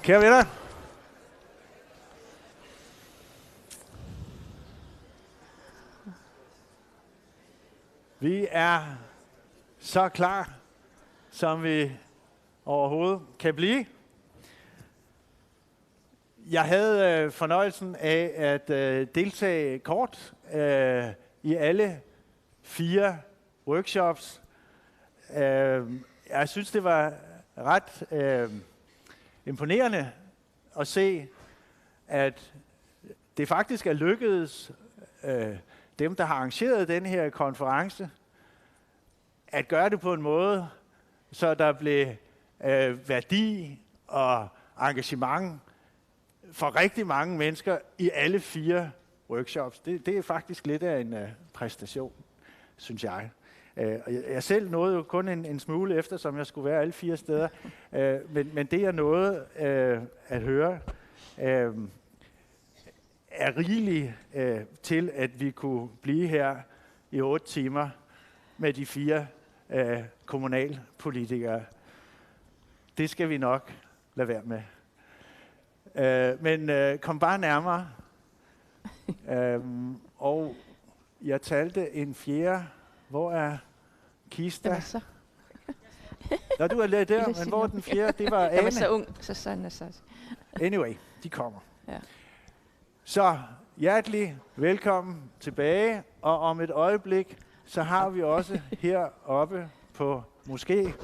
Kære venner, vi er så klar, som vi overhovedet kan blive. Jeg havde fornøjelsen af at deltage kort i alle 4 workshops. Jeg synes, det var ret imponerende at se, at det faktisk er lykkedes dem, der har arrangeret den her konference, at gøre det på en måde, så der blev værdi og engagement for rigtig mange mennesker i alle 4 workshops. Det er faktisk lidt af en præstation, synes jeg. Jeg selv nåede jo kun en smule efter, som jeg skulle være alle 4 steder. Men det jeg nåede at høre, er rigeligt til, at vi kunne blive her i 8 timer med de 4 kommunalpolitikere. Det skal vi nok lade være med. Men kom bare nærmere. Og jeg talte en 4. Hvor er Kista? Nå, du er lidt der, men hvor er den 4? Det var Ane. Jeg var så ung, så sådan så. Anyway, de kommer. Ja. Så hjertelig velkommen tilbage, og om et øjeblik, så har vi også heroppe på måske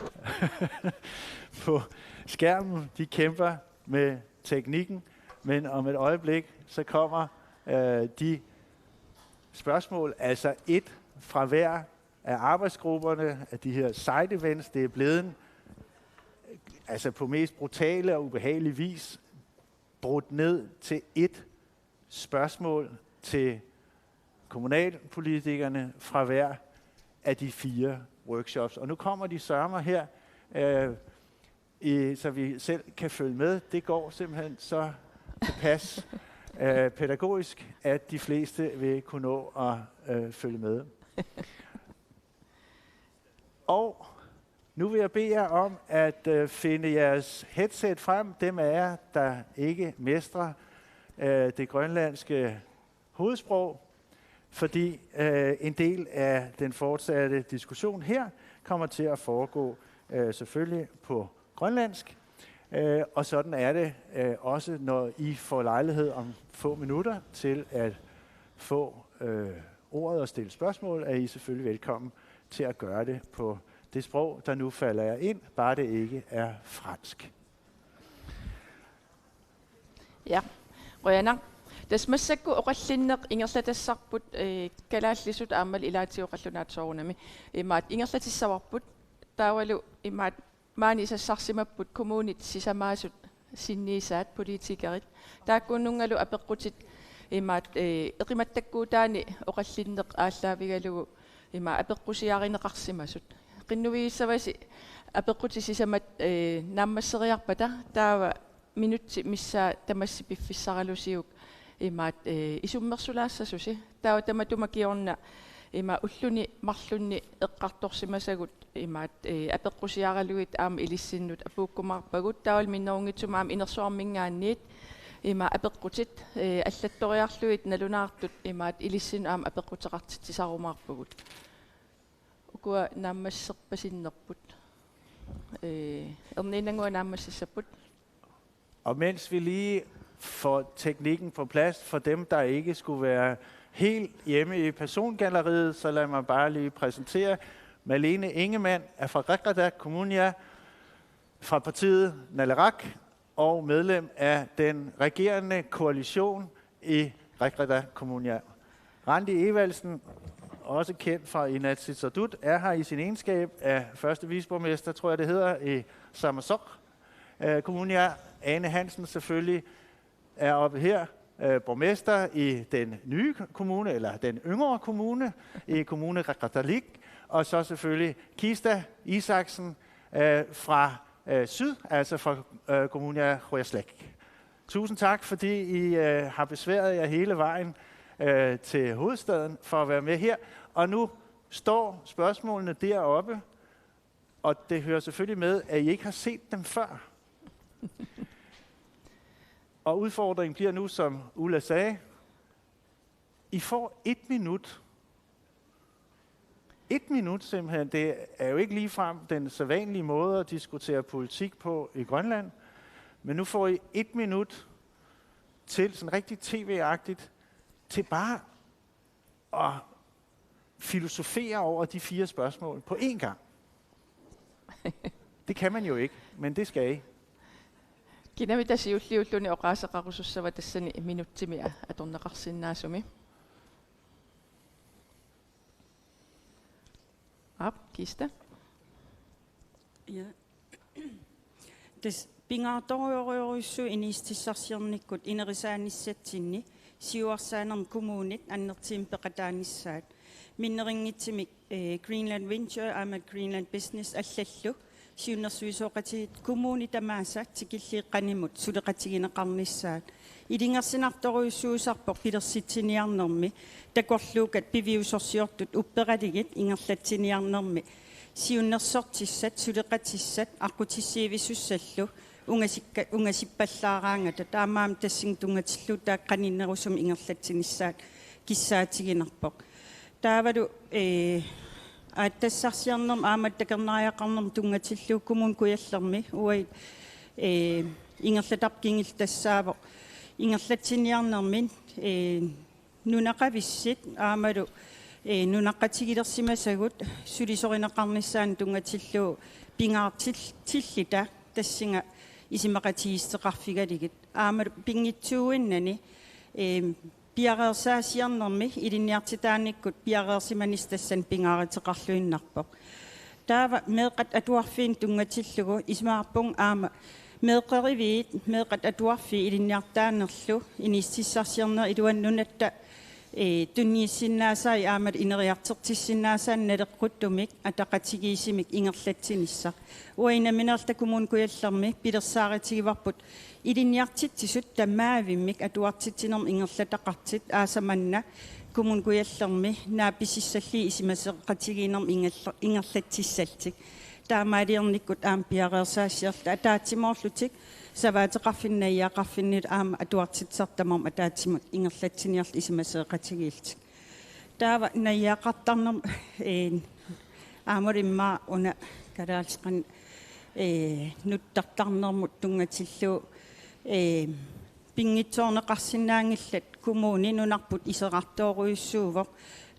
på skærmen, de kæmper med teknikken, men om et øjeblik, så kommer de spørgsmål, altså et fra hver af arbejdsgrupperne, af de her side events. Det er blevet altså på mest brutale og ubehagelige vis brudt ned til et spørgsmål til kommunalpolitikerne fra hver af de 4 workshops. Og nu kommer de sørger her, så vi selv kan følge med. Det går simpelthen så tilpas pædagogisk, at de fleste vil kunne nå at følge med. Og nu vil jeg bede jer om at finde jeres headset frem. Dem af jer, der ikke mestrer det grønlandske hovedsprog, fordi en del af den fortsatte diskussion her kommer til at foregå selvfølgelig på grønlandsk. Og sådan er det også, når I får lejlighed om få minutter til at få ordet og stille spørgsmål, er I selvfølgelig velkommen til at gøre det på det sprog, der nu falder jer ind, bare det ikke er fransk. Ja, Rønner. Tasmassakku oqallinneq ingerlatassarput kalaallisut aamal ilaatiuqallunaatsoorunami imaat ingerlatissavarbut taavalu imaat maani sassarsimapput kommunit sisamaasut sinniisaat politikerit taakkunnungalu apeqqutit imaat eqimattakkuutaani oqallinneq aallaavigalugu ima apeqqusiarineqarsimasut qinnuviissavasi apeqquti sisamat naammasseriarpata taava minutti missa tamassipiffissaralusiuk imaat isummersulaassasusi taava tamatumakiorna ima ulluni marlunni eqqartorsimasagut imaat apeqqusiaraluit aama ilissinnut apuukkumarpagut taawal minnerungitsumaam inersuarmingaanniit ima apeqqutit allattoriarluit nalunaartut imaat ilissinu aama apeqquteqartisarumaarpugut ukua naammasserpasinnerput erniinangua naammassissaput. Og mens vi lige får teknikken på plads for dem, der ikke skulle være helt hjemme i persongalleriet, så lad mig bare lige præsentere Malene Ingemann er fra Qaqqartoq Kommune, fra partiet Nalerak og medlem af den regerende koalition i Qaqqartoq Kommune. Randi Evaldsen, også kendt fra Inatsisartut, er her i sin egenskab af første viceborgmester, tror jeg det hedder, i Samsø Kommune. Ane Hansen selvfølgelig er oppe her, borgmester i den nye kommune, eller den yngre kommune, i kommune Qaqqartoq, og så selvfølgelig Kista Isaksen fra syd, altså fra kommune Qujaslaq. Tusind tak, fordi I har besværet jer hele vejen til hovedstaden for at være med her. Og nu står spørgsmålene deroppe, og det hører selvfølgelig med, at I ikke har set dem før. Og udfordringen bliver nu, som Ulla sagde, I får 1 minut. 1 minut simpelthen. Det er jo ikke ligefrem den sædvanlige måde at diskutere politik på i Grønland. Men nu får I 1 minut til, sådan rigtig tv-agtigt, til bare at filosofere over de 4 spørgsmål på én gang. Det kan man jo ikke, men det skal I. Kinami tasiulliulluni oqaasaqarusussava tassani minuuttimia atorneqarsinnaasumi. Kista. Ja. Des pingaartorioriurissu inistissarsiarnikkut inerisaanissatsinni siuarsaanarm kommunit annertiim peqataanissaat minneringitsimik Greenland Venture amat Greenland Business allallu siunnersuisooqatiit kommuni tamaassaat tikilliiqqanimut suleqatigineqarnissaat idingersinartoriussuusarpoq pilersitsiniarnermi takorluukat piviusorsiortut uppeqaligit ingerlatsiniarnermi siunnersortissat suleqatissat aqutissiivissussallu ungasippallаaraangata taamaam tassingtungatillu taaqqaninnerusum ingerlatsinissaat kissaatiginerpoq taavalu aattassarsiarnerm aamattakernaajaqarnerm tungatilluukkumun kuyallermi uait ingerlatarkingil tassaavo ingerlatsiniarnermin nunaqavissit aamalu nunaqqatigilersimasagut sulisorineqarnissaan tungatillu pingaartillita tassinga isimaqatigisteqarfigaligit aamalu pingitsuuinnani piareersaasiarnermi ilinniartitaanikut piareersimanis tassan pingaariteqarluinnarpoq taava meeqat atuarfiin tungatillugu isimaarpung aama meeqeriviit meeqat atuarfi ilinniartaanerlu inistissarsiarner iluannunatta tunniissinnaasai aamat ineriartertissinnaasaan naleqquttumik ataqatigiisimik ingerlatsinissa uinaminartakumun kuyallermi pilersaaritigivarput ilinniartitsisut tamaavimmik atuartitsinerm ingerlataqartit aasamanna kumun kuyallermi naapisissalli isimaseqqatigiinerm ingerlatsissaltik taamaaliernikkut aam piareersaassiarla ataatsimorlutik savaateqarfinnaiyaqarfinnit aama atuartitsartamorm ataatimak ingerlatsiniarl isimaseeqatigiiltik taava naiyaqartarnerm aamulimmaa una kalaalsqan nuttartarnermut tungatillu pingitsoorneqarsinnaangillat kumuuni nunarput iseqartooruyussuuvoq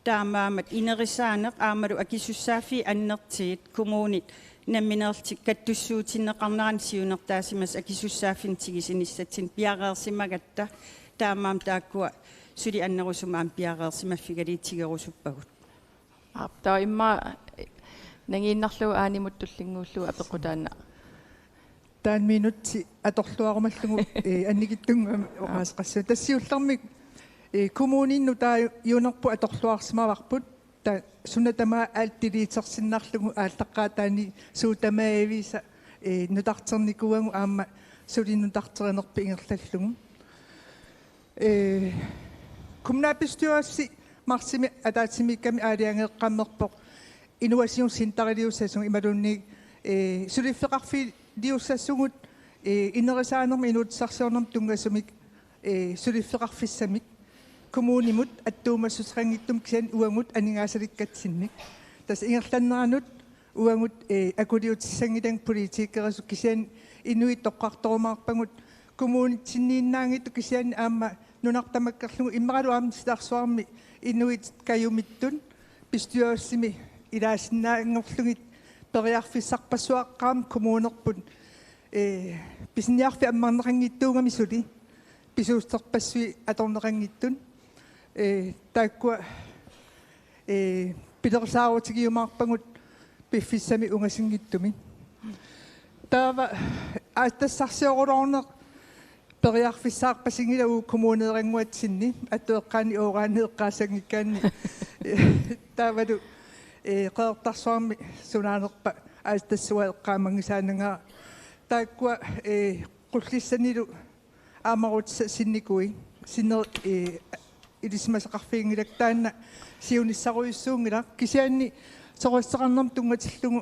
taamaamat inerisaaneq aamalu akisussaafi annertiit kumuunit nammineertik kattussuutineqarnaran siunertaasimas akisussaafintigisinissatsin piareersimagatta taamaam taakkua suli annerusumaam piareersimaffigalitigerusuppagut Taa imma nangiinnarlu aanimut apequtaanna taan minutti atorluarumallugu annikittunga oqaasqassu tassiullermik kommuninnu taa yuunerpu atorluarsimavarput ta sunatamaa aaltiliitersinnarlugu aaltaqqaataani suutamaaviisa nutarternikuangu aamma sulinnutarterenerpi ingerlallugu kumnaapistioassi marsimi ataatsimikami aaliangeeqqammerpoq innovation centeriliussasung imalunni suliffeqarfi liussassugut innerisaanermi inuutsarsiornerm tungasumik suliffeqarfissamik kommunimut attuumassutranngittum kisan uangut aningaasalikkatsinnik tas ingerlanneranut uangut akuliutissangilang politiikkeresu kisan inuit toqqartorumaarpangut kommunitsinniinnaangittu kisan aamma nunartamakkerlugu immaqalu aamsitarsuarmi inuit kayumittun pistuassimi ilaasinnaangorlugit periarfissarpassuaqqaam kommunerput pisniarfi ammarneqanngittuungami suli pisuusterpassui atorneqangittun taakkua pilersaarutigiumaarpangut piffissami ungasingittumi taava aattassarsiorulorneq periarfissaarpasingilagu kommuneeranguatsinni attueqqaani ooraaneeqqaasangikkaanni taavalu qeertarsuarmi sunaanerpa aatassuaeqqaamangisaananga taakkua qullissanilu amarutsa sinnikui sinner ilismaseqarfiingilaktaanna siunissaruyussuungila kisianni soruisseqarnerm tungatillugu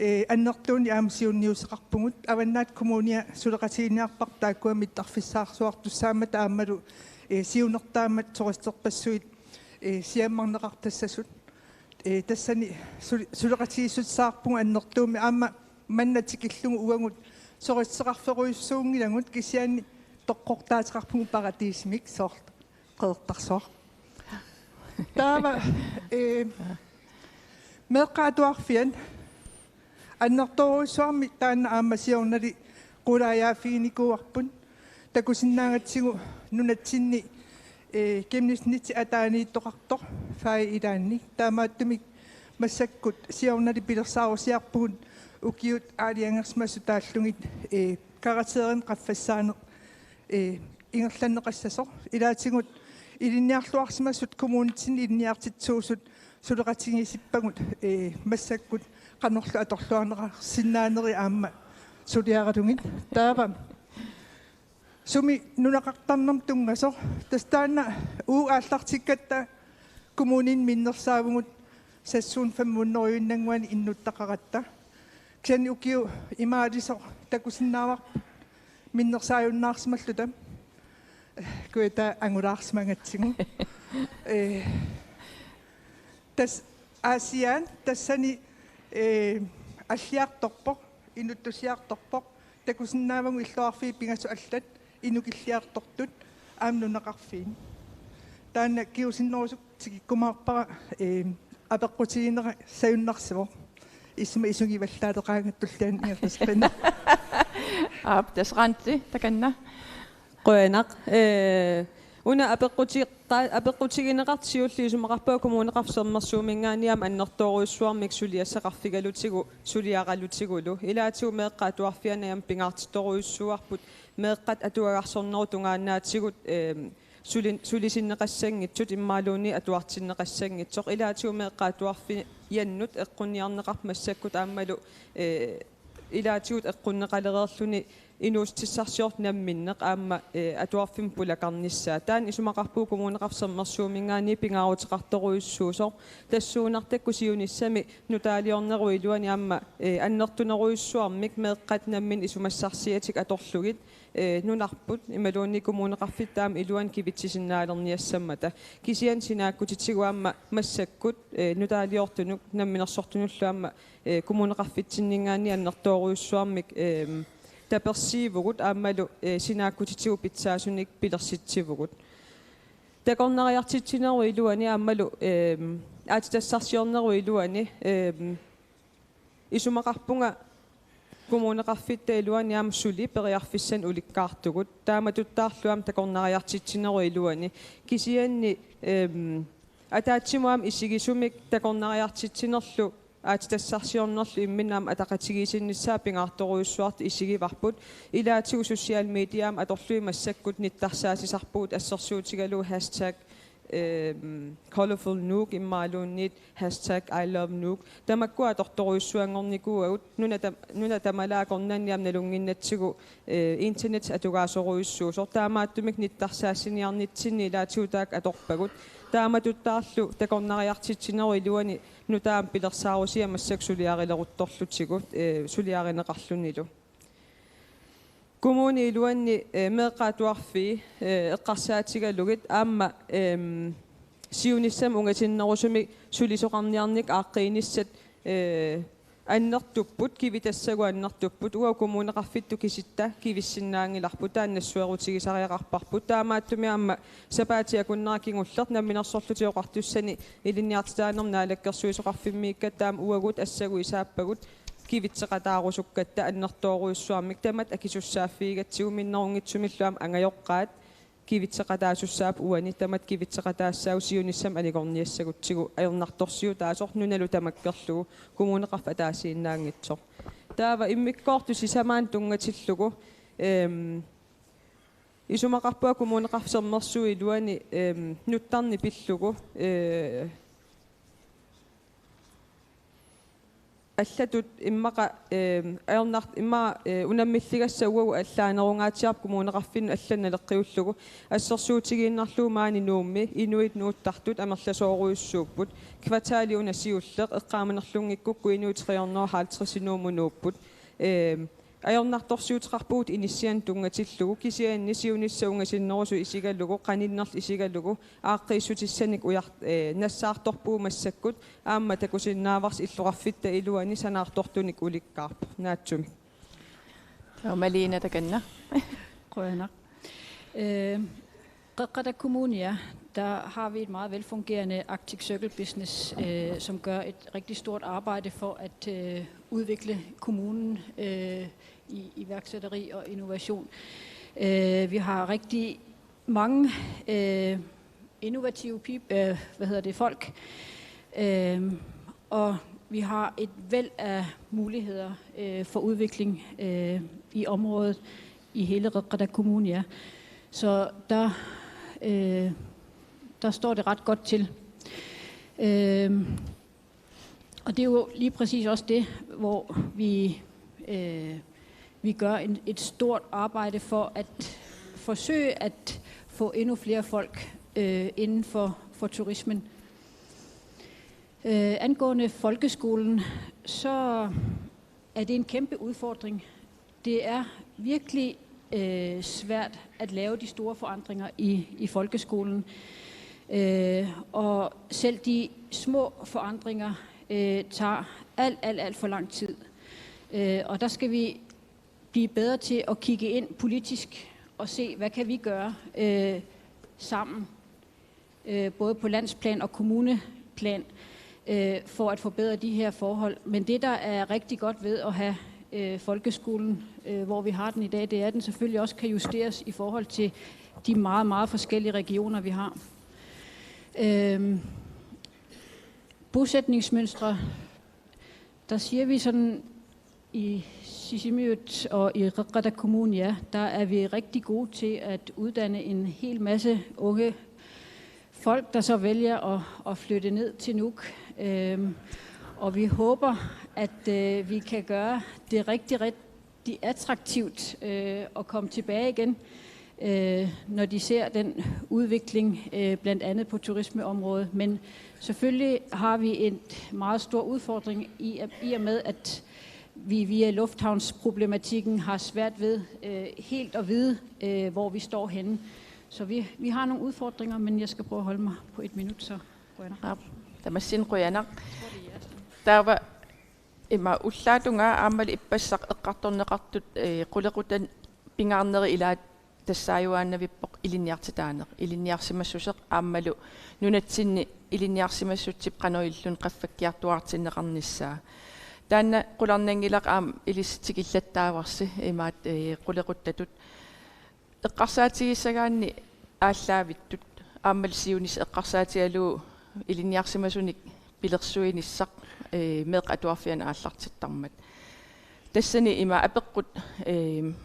аннертууни аамсиунниусеқарпугут аваннаат коммуния сулеқатигиниарпар тааккуамит тарфиссаарсуартуссаама таамалу сиунертаамат соқистерпассуит сиаммарнеқартассасут тассани сулеқатигиссутсаарпуга аннертууми аама маннатикиллугу уангут соқиссеқарферуйуссуунгилагут кисиани тоққортаатеқарпугу паратисмик соорт қеэртарсоар таава меққаатуарфиан аннерторуйссуарми таана аамасиорнали qulaajaafiinikуарпун такусиннаагатсигу нунатсинни кемниснити атаанииттоқартор фаи илаанни таамааттумик массаккут сиорнали пилерсаарусиарпугут укиут аалиангерсмасу тааллугит каратерен qaffassaane ингерланнеқассасо илаатигут илинниарлуарсимассут коммуунитсин илинниартитсуусут сулеқатигисиппагут массаккут qanorlu atorluarneqa sinnaaneri aamma suliaralungit taava sumi nunaqartarnam tungasor tastaana aallartikkatta kommunin minnersaavungut sassuun 500 innuttaqaratta kiani ukiu imaalisor takusinnaawar minnersaajunnaarsimalluta kuita angulaarsmangatsigu tas asian tassani аллиарторпо инуттусиарторпо такусиннаавагу иллуарфи пингасу аллат инукиллиартортут аамнунеқарфиин таана киусиннерусук тикиккумаарпара апеққутигинера саюннарсиво исма исугиваллаатеқаангаттуллаан иерласпана das ranti takanna qoyanaq una апеққутигинеқартиуллиусумақарпаа коммунеқарсермерсуумингааниам аннерторуйссуармик сулиассақарфигалутигу сулиаралутигулу илаатигу меэққаатуарфианаям пингаартитторуйссуарпут меэққат атуагарсорнеру тунгааннаатигут сулисиннеқассангитсут иммаалууни атуартиннеқассангитсоқ илаатигу меэққаатуарфи яннут эққунниарнеқармассаккут ааммалу илаатигут эққуннеқалереерлуни инуустиссарсиорт намминнеқ аама атуарфим пулакарниссаа таан исумақарпуу коммунеқарсермерсуумингаани пингаарутеқарторуйуссуусоо тассуунартакку сиуниссами нутаалиорнеруилуани аама аннертунеруйуссуармик меэққат наммин исумассарсиатик аторлугит нунарпут ималуунни коммунеқарфиттаам илуан кивитсисиннаалерниассаммата кисиан синааккутитсигуаама массаккут нутаалиортунук намминерсортунуллуаама коммунеқарфитсиннингаани аннерторуйуссуармик таперсиивгут аамалу синааккутитсигу питсаасуник пилерситсивгут такорнариартитсинеру илуани аамалу аатитассарсиорнеру илуани исумақарпунга коммунеқарфитта илуани аама сули периарфиссан уликкаартугут тааматуттаарлуам такорнариартитсинеру илуани кисианни атаатсимуам исигисумик такорнариартитсинерлу аатитассарсиорнерлу имминаам атақатигисиннссаа пингаарторуйуссуарт исигиварпут илаатигу социал медиаам аторлуи массаккут ниттарсаасисарпуут ассерсуутигалу hashtag colorful nuuk иммаалуунниит hashtag I love nuuk тамаккуа аторторуйуссуангорникууагут нуна тамалаакорнаанниам налунгиннатсигу интернет атугаасоруйуссуусор таамааттумик ниттарсаассиниарнитсинни илаатигутаак аторпагут тааматуттаарлу такорнариартитсинеру илуани нутаам пилерсаарусиа массаксулиарилерутторлутигут сулиаринеқарлунилу коммуни илуанни меэққаатуарфи эққарсаатигалугит аама сиуниссам унгатиннерусуми сулисоқарниарник ааққииниссат аннертуппут кивитассагу аннертуппут уа коммунеқарфитту киситта кивиссиннаангиларпут тааннассуерутигисариақарпарпут таамааттуми аама сапаатиакуннеракингуллерт намминерсорлутиоқартуссани илинниартитаанернаалаккерсуисоқарфиммиикка таам уагут ассагу исааппагут кивитсеқатаарусуккатта аннерторуйуссуармик тамат акисуссааффигатсигу миннерунгитсумиллуам ангайоққаат кивитсеқатаасуссаап уани тамат кивитсеқатаассау сиуниссам алигорниассагутсигу аернарторсиу таасор нуналу тамаккерлугу коммунеқарф атаасииннаангитсо таава иммиккоорту сисамаан тунгатиллугу исумақарпуа коммунеқарфсермерсуу илуани нуттарни пиллугу аллатут иммаqa аернарт имма унаммиллигассаугу аллаанерунгаатиарп коммунеқарфин алланналеққиуллугу ассерсуутигииннарлуумаани нуумми инуит нууттартут амерласооруйуссууппут кватаалиуна сиуллеқ эққааманерлунгиккукку инуит 350 нуумунууппут аернарторсуутеқарпуут иниссиан тунгатиллугу кисиаанни сиунissauнгасиннерусу исигаллугу қаниннерл исигаллугу ааққиссутиссаник уяр нассаарторпуу массаккут аама такусиннааварс иллоқарфитта илуани санаартортуник уликкаарпу наатсуми Malene Taganna. Grønner. Qeqata Kommune, der har vi et meget velfungerende Arctic Circle Business, som gør et rigtig stort arbejde for at udvikle kommunen i iværksætteri og innovation. Vi har rigtig mange innovative folk, og vi har et væld af muligheder for udvikling i området i hele Qeqata Kommune. Så der står det ret godt til. Og det er jo lige præcis også det, hvor vi gør et stort arbejde for at forsøge at få endnu flere folk inden for turismen. Angående folkeskolen, så er det en kæmpe udfordring. Det er virkelig svært at lave de store forandringer i folkeskolen. Og selv de små forandringer tager alt for lang tid. Og der skal vi blive bedre til at kigge ind politisk og se, hvad kan vi gøre sammen, både på landsplan og kommuneplan, for at forbedre de her forhold. Men det, der er rigtig godt ved at have folkeskolen, hvor vi har den i dag, det er, at den selvfølgelig også kan justeres i forhold til de meget, meget forskellige regioner, vi har. Bosætningsmønstre, der siger vi sådan i Sisimiut og i Qeqata Kommune, ja, der er vi rigtig gode til at uddanne en hel masse unge folk, der så vælger at flytte ned til Nuuk. Og vi håber, at vi kan gøre det rigtig attraktivt at komme tilbage igen, når de ser den udvikling, blandt andet på turismeområdet. Men selvfølgelig har vi en meget stor udfordring i og med, at vi via lufthavnsproblematikken har svært ved helt at vide, hvor vi står henne. Så vi har nogle udfordringer, men jeg skal prøve at holde mig på 1 minut, så Rønner. Tamasin Rønner. Der var Emma ullatunga aamali ippassaq eqqartorneqartut qulequtan pingaarneri ila tassaajuaannavippoq ilinniarsimassuseq aammalu nunatsinni ilinniarsimassutsip qanuillun qaffakkiartuartinneqarnissaa taanna qularnangilaq aam ilistikillataavarsi imaat qulequttatut eqqarsaatigisagaanni ааllaавиттут ааммалсиунис эққарсаатиалуу илинниарсимасуник пилерсуинissaq меэқ атуарфиана ааллартиттармат тассани има апеққут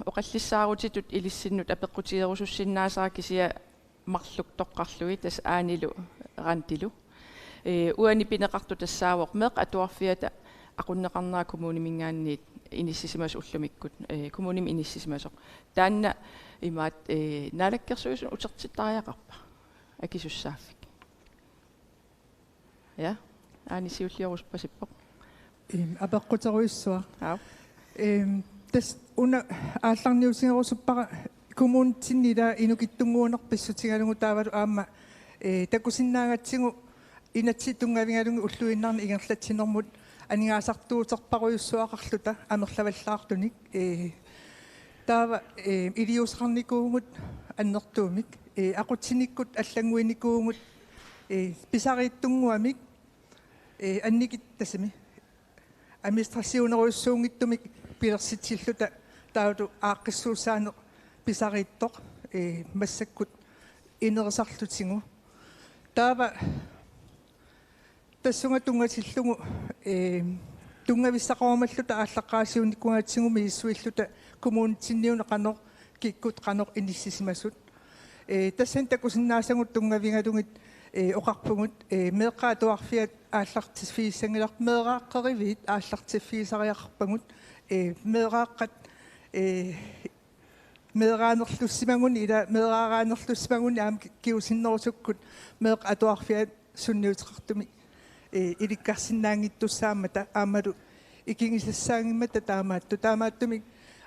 оқаллиссаарутитут илиссиннут апеққутиерусуссиннаасаа кисия марлук тоққарлуи тас аанилу рантилу уани пинеқарту тассаавоқ меэқ атуарфиата aqunneqarnaa kommunimингаанниит иниссисимас уллумиккут kommunim иниссисимасоқ таанна имаат налаккерсуисун утертиттариақарпа акисуссааффик я анисиуллиоруспасиппоқ апеққутеруиссуа тас уна аалларниусингерусуппара коммунитиннида инукиттунгуунерписсутигалугу таавалу аама такусиннаагатсигу инатситунгавингалугу уллуиннарни игерлатсинэрмут анигаасартуутерпаруйуссуақарлута амерлаваллаартуник таава илиусарникуугут аннертуумик aqutsinikкут аллангуиникуугут писарииттунгуамик анникит тасами администрасионеруйуссуунгиттумик пилерситсиллута тауту ааққиссуусаане писарииттоқ массаккут инерисарлутингу таава тассунга тунгатиллугу тунгависсақоромаллута ааллаққаасиуниккунгатсигуми иссуиллута коммунитинниуна қанор киккут қанор иниссисимасут тассан такусиннаасагут тунгавингалугит oqarpungut meeqqaatuarfiat aallartifiisangilaq meeqaaqqerivit aallartifiisariaqarpangut meeqaaqqat meeqaanerlussimanguni ila meeqaaraanerlussimanguni aam kiusinnerusukkut meeqatuarfiat sunniuteqartumi ilikkarsinnaangittussaamata aamalu ikingisassaangimmata taamaattumi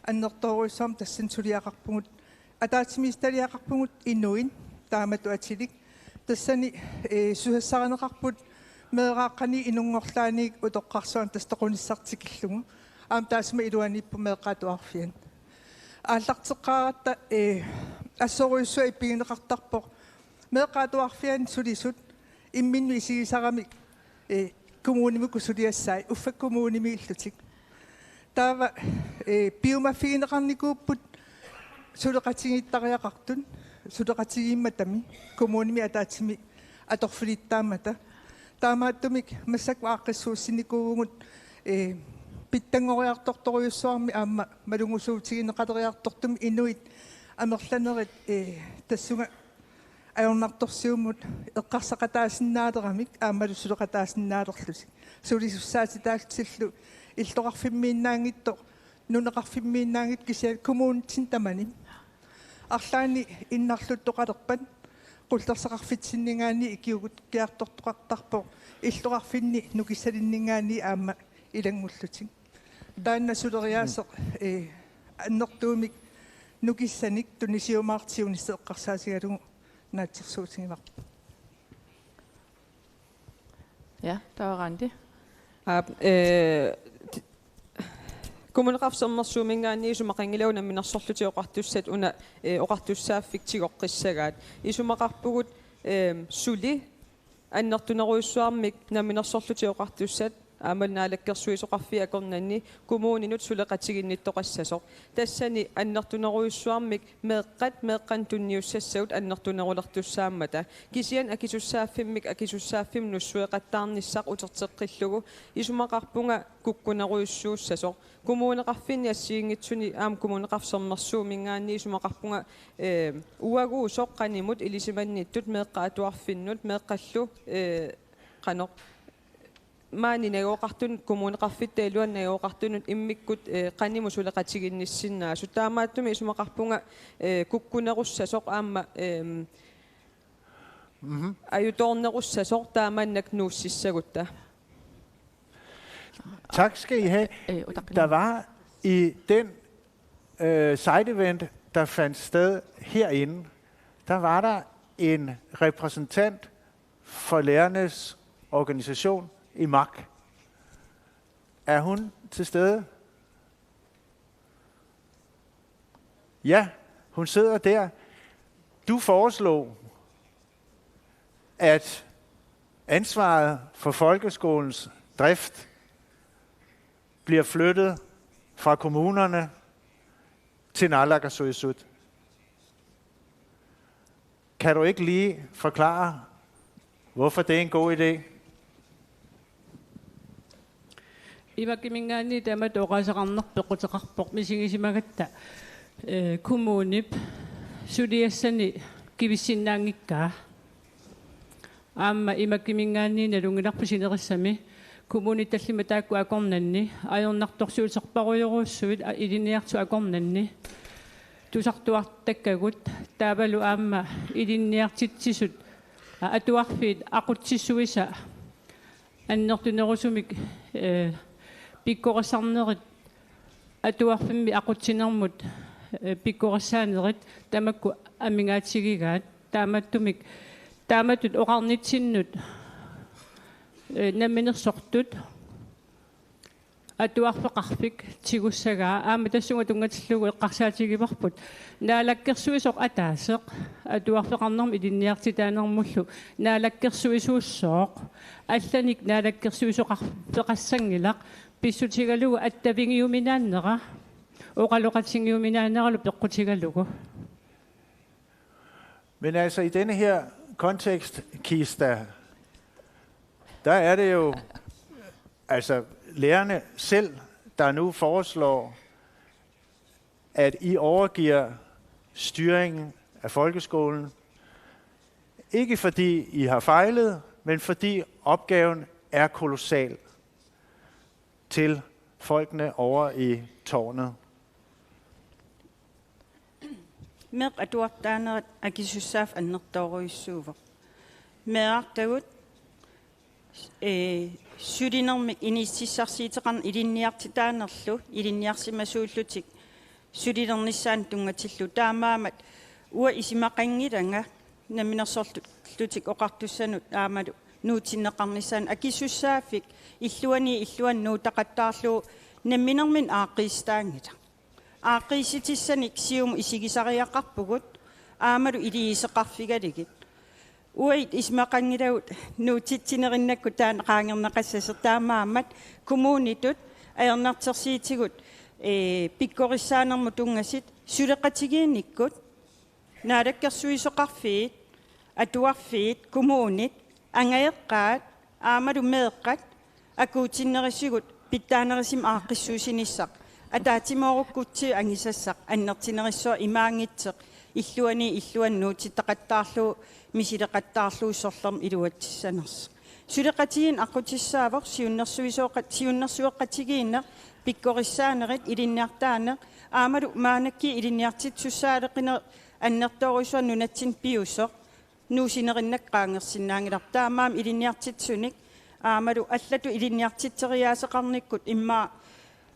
аннэрторуйссаам тассан сулиақарпугут атаатимисталиақарпугут иннуин таамату атилик тассани сусассаринеқарпут меэрааққани инунгорлааник утоққарсуан тастақуниссартикиллугу аам таасма илуаниппу меэққатуарфиан ааллартеққаратта ассоруйссуа иппигинеқартарпоқ меэққатуарфиан сулисут имминну исигисарамик коммунимику сулиассаи уффа коммуними иллутик таава биомаффигинеқарникууппут сулеқатигиттариақартун сулеқатигиимматами коммуними атаатими аторфилиттаамата таамааттумик массак ааққиссууссиникуугут питтангориарторторуйуссуарми аама малунгусуутигинеқатериартортум инуит амерланерит тассунга аёрнарторсиумут эққарсақатаасиннаалерамик аамалу сулеқатаасиннаалерлусик сулисуссаатитаалтиллу иллоқарфиммииннаангитто нунеқарфиммииннаангит кисиал коммуунитсин таманим арлаани иннарлуттоқалерпат qullersaqarfitsinningaani ikiugut kiartortoqartarpo иллоqarfinni nukissalinningaani aamma ilangullutik taanna suleriaaseq annertuumik nukissanik tunisiumaartiunisseeqqarsaasigalugu naatsersuutigimaq Ja, der var Randi. Kommuneqarfsermersuumingaanni isumaqangilauna minarsorlutioqartussat una oqartussaaffik isumaqarpugut suli annertuneruissuarmik naminarsorlutioqartussat aamal naalakkersuisoqarfi akornanni kommuninut suleqatiginnittoqassasoq tassani annertuneruissuarmik meeqqan tunniussassaut annertunerulertussaammata kisian akisussaaffimik akisussaaffim nussueqattaarnissaq uterteqqillugu isumaqarpunga kukkuneruissuussasoq kommuneqarfinni assiingitsuni aam kommuneqarfsermersuumingaanni isumaqarpunga uaguusoq qanimut ilisimannittut meeqqaatuarfinnut meeqqallu qanoq maani nagoqartun kommuneqarfittaaluan nagoqartunut immikkut qanimu suleqatiginnissinnaasu taamaattumi isumaqarpunga kukkunerussasoq aamma ajutornerussasoq taamannak nuussissagutta. Tak skal I have. Der var i den side-event, der fandt sted herinde, der var der en repræsentant for lærernes organisation i MAC. Er hun til stede? Ja, hun sidder der. Du foreslog, at ansvaret for folkeskolens drift bliver flyttet fra kommunerne til Naalakkersuisut. Kan du ikke lige forklare, hvorfor det er en god idé? Ivakimingaani tama toqasaqarnerpequtaqarpoq misigisimagatta kommunip suliassani kivissinnaangikkaa aamma imakimingaani nalungilarpusinerissami kommunitallima taakku akornanni ajornartorsuuterparuyoruussuit iliniartu akornanni tusartuartakkagut taavalu aamma iliniartitsisut atuarfiit aqutsissuisa annertunerusumik pikkorassarnerit atuarfimmi aqutsinermut pikkorasaanerit tamakku amingaatigigaat taamatut oqarnitsinnut naminersortut atuarfeqarfik tigussagaa aama tassunga tungatillugu eqqarsaatigivarput naalakkersuisoq ataaseq atuarfeqarnermi ilinniartitaanermullu naalakkersuisuussooq allanik naalakkersuisoqarfeqassangilaq pissutigalugu attavingiuminaannera oqaloqatingiuminaanneralu peqqutigalugu. Men altså i denne her kontekst, Kista, der er det jo altså lærerne selv, der nu foreslår, at I overgiver styringen af folkeskolen Ikke fordi I har fejlet, men fordi opgaven er kolossal til folkene over i tårnet. Mer atuartaaneret akissussaaf annertoruissuuver. Meartagut sulinermik inississarsiiteqarn ilinniartitaanerlu ilinniarsimasuullutik sulinernissaan tungatillu taamaamat ua isimaqangilanga naminersorlutik oqartussanut aamalu nuutinneqarnissaan akissussaafik illuan nuutaqattaarlu naminermin aaqiistaangita aaqiisitissanik sium isigisariaqarpugut aamalu iliiseqarfigaligit uit ismaqangilaut nuutittinerinnakku taan qaangerneqassasser taamaamat kommunitut aernartersiitigut pikkorissaanermu tungasit suleqatigiinnikkut naalakkersuisoqarfiit atuarfiit kommunit angaeqqaat aamalu meeqqat akuutinnerisigut pittaanerissim aaqqissuusinissaq атаатимооруккутси ангисассақ аннертинерissua имаангитсеқ илluan нуутиттақаттаарлу мисилеқаттаарлуussорлерм илуатсиссанерс сулеқатигин аққутиссаавор сиуннерсуеққатигииннер пиккориссаанерит илинниартаане аамалу маанакки илинниартитсуссаалеқинер аннерторуисуа нунатсин пиусоқ нуусинериннак qaangersinnaangilар таамаам илинниартитсуник аамалу аллату илинниартитсериаасеқарниккут имма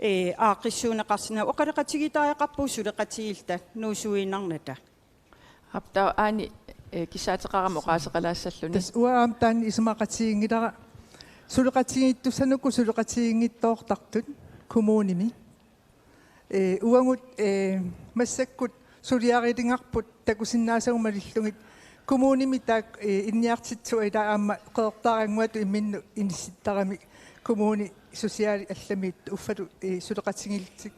аақиссуунеқарсина оқалеқатигитааяқарпуу сулеқатигилта нуусуинарната аптаа аани кисаатеқарам оқаасеқалаассаллуни тас уаам таан исмақатигингилара сулеқатигиттуссанукку сулеқатигингиттоортартут коммуними уангут массаккут сулиарилингарпут такусиннаасагумалиллугит коммуними таак инниартитсуа ила аама қеэртаарангуату имминну инисситтарами коммуни сosiaali алламит уффалу сулеқатигилтик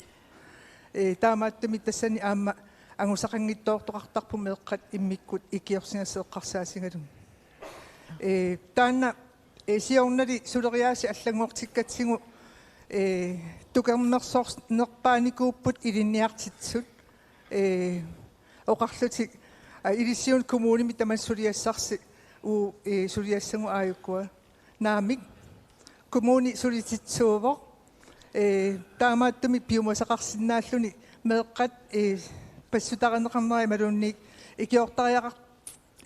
таамааттами тассани аама ангусақангиттоортоқартарпу меэққат иммиккут икиорсинассеэққарсаасингалу таанна сиорнали сулериааси аллангуортиккатсигу тукернерсоорнерпааникууппут илинниартитсут оқарлутик илиссиун коммуними тамассулиассарси у сулиассагу ааюккуа наамик коммуни сулититсуувор таамааттами пиумасақарсинааллуни меэққат пассутаринеқарнери малуунник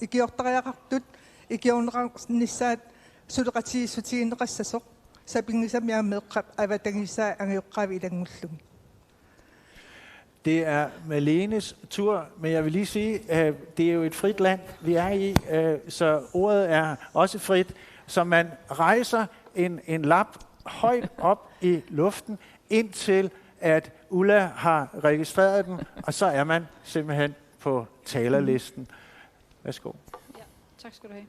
икиортариақартут икиорнеқарнissaат сулеқатигиссутигиннеқассасоқ сапингисамиа меэққап аватангиссаа ангиоққави илангуллуги. Det er Malenes tur, men jeg vil lige sige, at det er jo et frit land, vi er i, så ordet er også frit. Så man rejser en lap højt op i luften, indtil at Ulla har registreret den, og så er man simpelthen på talerlisten. Værsgo. Ja, tak skal du have.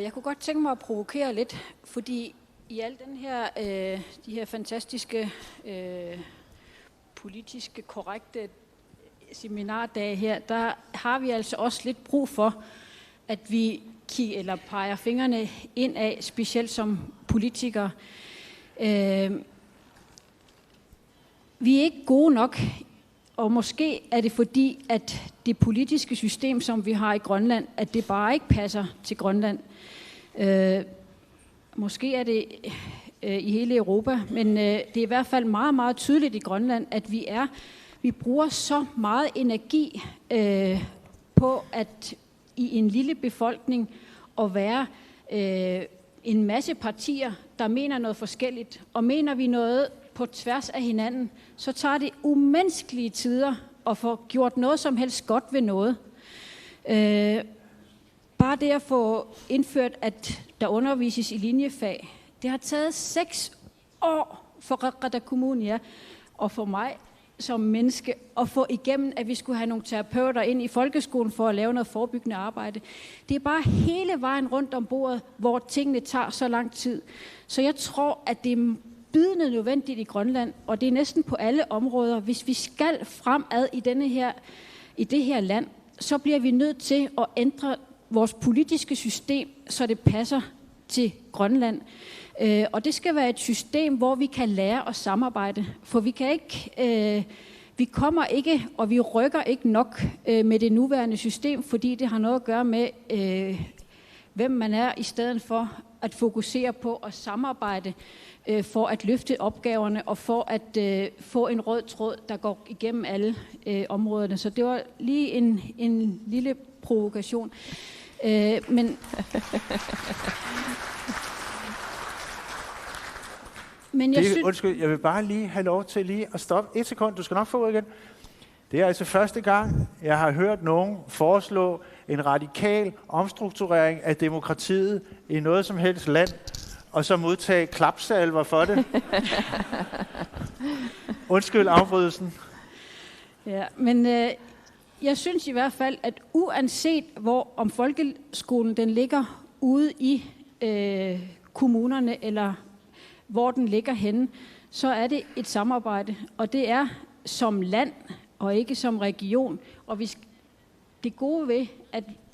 Jeg kunne godt tænke mig at provokere lidt, fordi i al den her, de her fantastiske politiske korrekte seminardage her, der har vi altså også lidt brug for, at vi peger fingrene ind af, specielt som politikere. Vi er ikke gode nok, og måske er det fordi, at det politiske system, som vi har i Grønland, at det bare ikke passer til Grønland. Måske er det i hele Europa, men det er i hvert fald meget, meget tydeligt i Grønland, at vi bruger så meget energi på at i en lille befolkning at være en masse partier, der mener noget forskelligt, og mener vi noget på tværs af hinanden, så tager det umenneskelige tider at få gjort noget som helst godt ved noget. Bare det at få indført, at der undervises i linjefag, det har taget 6 år for Qaqqada Kommunia og for mig som menneske at få igennem, at vi skulle have nogle terapeuter ind i folkeskolen for at lave noget forebyggende arbejde. Det er bare hele vejen rundt om bordet, hvor tingene tager så lang tid. Så jeg tror, at det er bydende nødvendigt i Grønland, og det er næsten på alle områder. Hvis vi skal fremad i det her land, så bliver vi nødt til at ændre vores politiske system, så det passer til Grønland. Og det skal være et system, hvor vi kan lære at samarbejde. For vi kan vi kommer ikke, og vi rykker ikke nok med det nuværende system, fordi det har noget at gøre med, hvem man er, i stedet for at fokusere på at samarbejde for at løfte opgaverne og for at få en rød tråd, der går igennem alle områderne. Så det var lige en lille provokation. Men jeg synes... Undskyld, jeg vil bare lige have lov til lige at stoppe et sekund. Du skal nok få igen. Det er altså første gang, jeg har hørt nogen foreslå en radikal omstrukturering af demokratiet i noget som helst land, og så modtage klapsalver for det. Undskyld afbrydelsen. Ja, men jeg synes i hvert fald, at uanset om folkeskolen den ligger ude i kommunerne, eller hvor den ligger henne, så er det et samarbejde, og det er som land, og ikke som region. Og det gode ved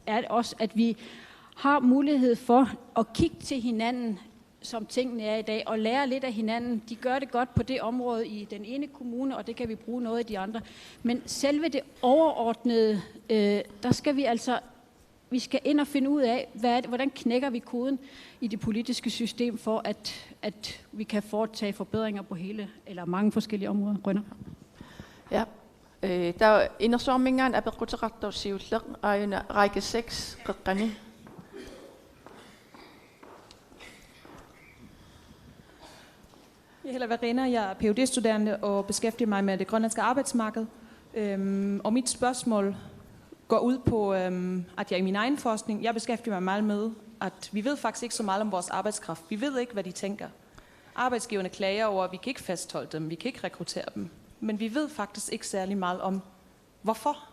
er også, at vi har mulighed for at kigge til hinanden, som tingene er i dag, og lære lidt af hinanden. De gør det godt på det område i den ene kommune, og det kan vi bruge noget i de andre. Men selve det overordnede, der skal vi skal ind og finde ud af, hvordan knækker vi koden i det politiske system, for at vi kan foretage forbedringer på hele, eller mange forskellige områder. Rønner. Ja. Der indersormingan er beruttarattor siulleq ayuna række 6 qiqqani. Jeg hedder Verena, jeg er Ph.D.-studerende og beskæftiger mig med det grønlandske arbejdsmarked. Og mit spørgsmål går ud på, at jeg i min egen forskning, jeg beskæftiger mig meget med, at vi ved faktisk ikke så meget om vores arbejdskraft. Vi ved ikke, hvad de tænker. Arbejdsgiverne klager over, at vi kan ikke fastholde dem, vi kan ikke rekruttere dem. Men vi ved faktisk ikke særlig meget om, hvorfor.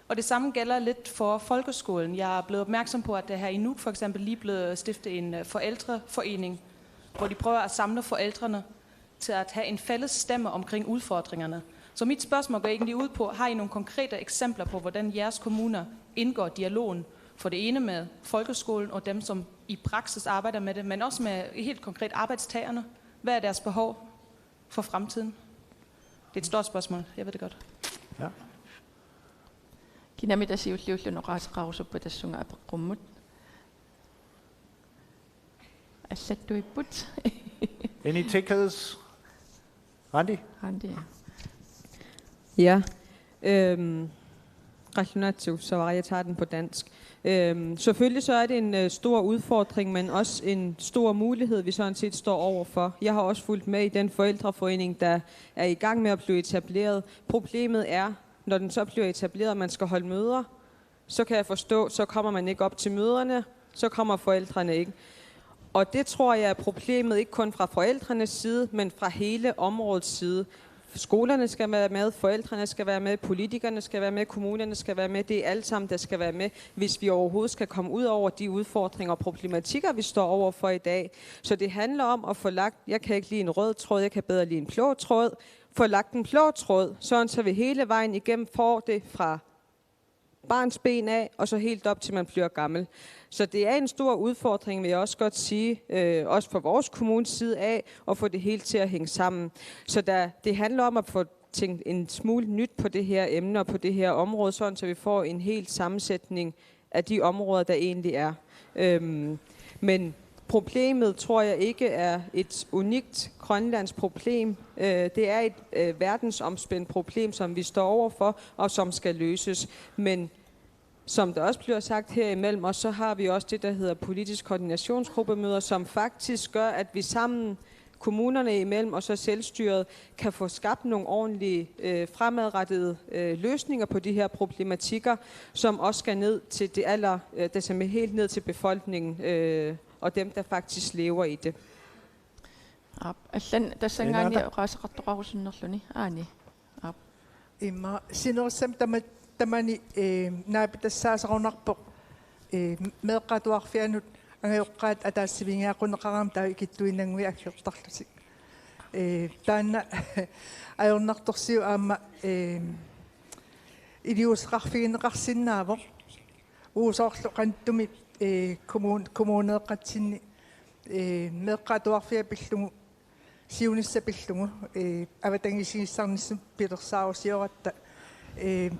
Og det samme gælder lidt for folkeskolen. Jeg er blevet opmærksom på, at der her i Nuuk for eksempel lige blevet stiftet en forældreforening, hvor de prøver at samle forældrene til at have en fælles stemme omkring udfordringerne. Så mit spørgsmål går egentlig ud på, har I nogle konkrete eksempler på, hvordan jeres kommuner indgår dialogen for det ene med folkeskolen og dem, som i praksis arbejder med det, men også med helt konkret arbejdstagerne? Hvad er deres behov for fremtiden? Det er et stort spørgsmål, jeg ved det godt. Ja. Kinamita siulliullu qaasqarusup tassunga apeqummut. Allattuipput. Any takers? Randi? Randi. Ja. Rationativ, så var jeg tager den på dansk. Selvfølgelig så er det en stor udfordring, men også en stor mulighed, vi sådan set står overfor. Jeg har også fulgt med i den forældreforening, der er i gang med at blive etableret. Problemet er, når den så bliver etableret, og man skal holde møder, så kan jeg forstå, så kommer man ikke op til møderne, så kommer forældrene ikke. Og det tror jeg er problemet, ikke kun fra forældrenes side, men fra hele områdets side. Skolerne skal være med, forældrene skal være med, politikerne skal være med, kommunerne skal være med. Det er alt sammen, der skal være med, hvis vi overhovedet skal komme ud over de udfordringer og problematikker, vi står overfor i dag. Så det handler om at få lagt, jeg kan ikke lide en rød tråd, jeg kan bedre lide en blå tråd, få lagt en blå tråd, sådan så vi hele vejen igennem får det fra barns ben af, og så helt op til man bliver gammel. Så det er en stor udfordring, vil jeg også godt sige, også fra vores kommunes side af, at få det hele til at hænge sammen. Så det handler om at få tænkt en smule nyt på det her emne og på det her område, sådan så vi får en helt sammensætning af de områder, der egentlig er. Men problemet tror jeg ikke er et unikt grønlandsk problem. Det er et verdensomspændt problem, som vi står overfor, og som skal løses. Men som der også bliver sagt her imellem os, så har vi også det, der hedder politisk koordinationsgruppemøder, som faktisk gør, at vi sammen, kommunerne imellem og så selvstyret, kan få skabt nogle ordentlige fremadrettede løsninger på de her problematikker, som også skal ned til det der som er helt ned til befolkningen og dem, der faktisk lever i det. Allan tassangani qaasaqartoqarusunnerluni aani. Imma sinersam tamani naapitassaasequnarpoq meeqqatuarfianut angayoqqaat ataassivingaaqunneqaram taa ikittuinangui akkiortarlusik taanna ajornartorsiu aamma iliusqarfigineqarsinnaavoq uusoorlu qanttumi kommuneeqqatsinni meeqqatuarfia pillugu siunissapillungu avatangisiissarnissum pilersaarusioratta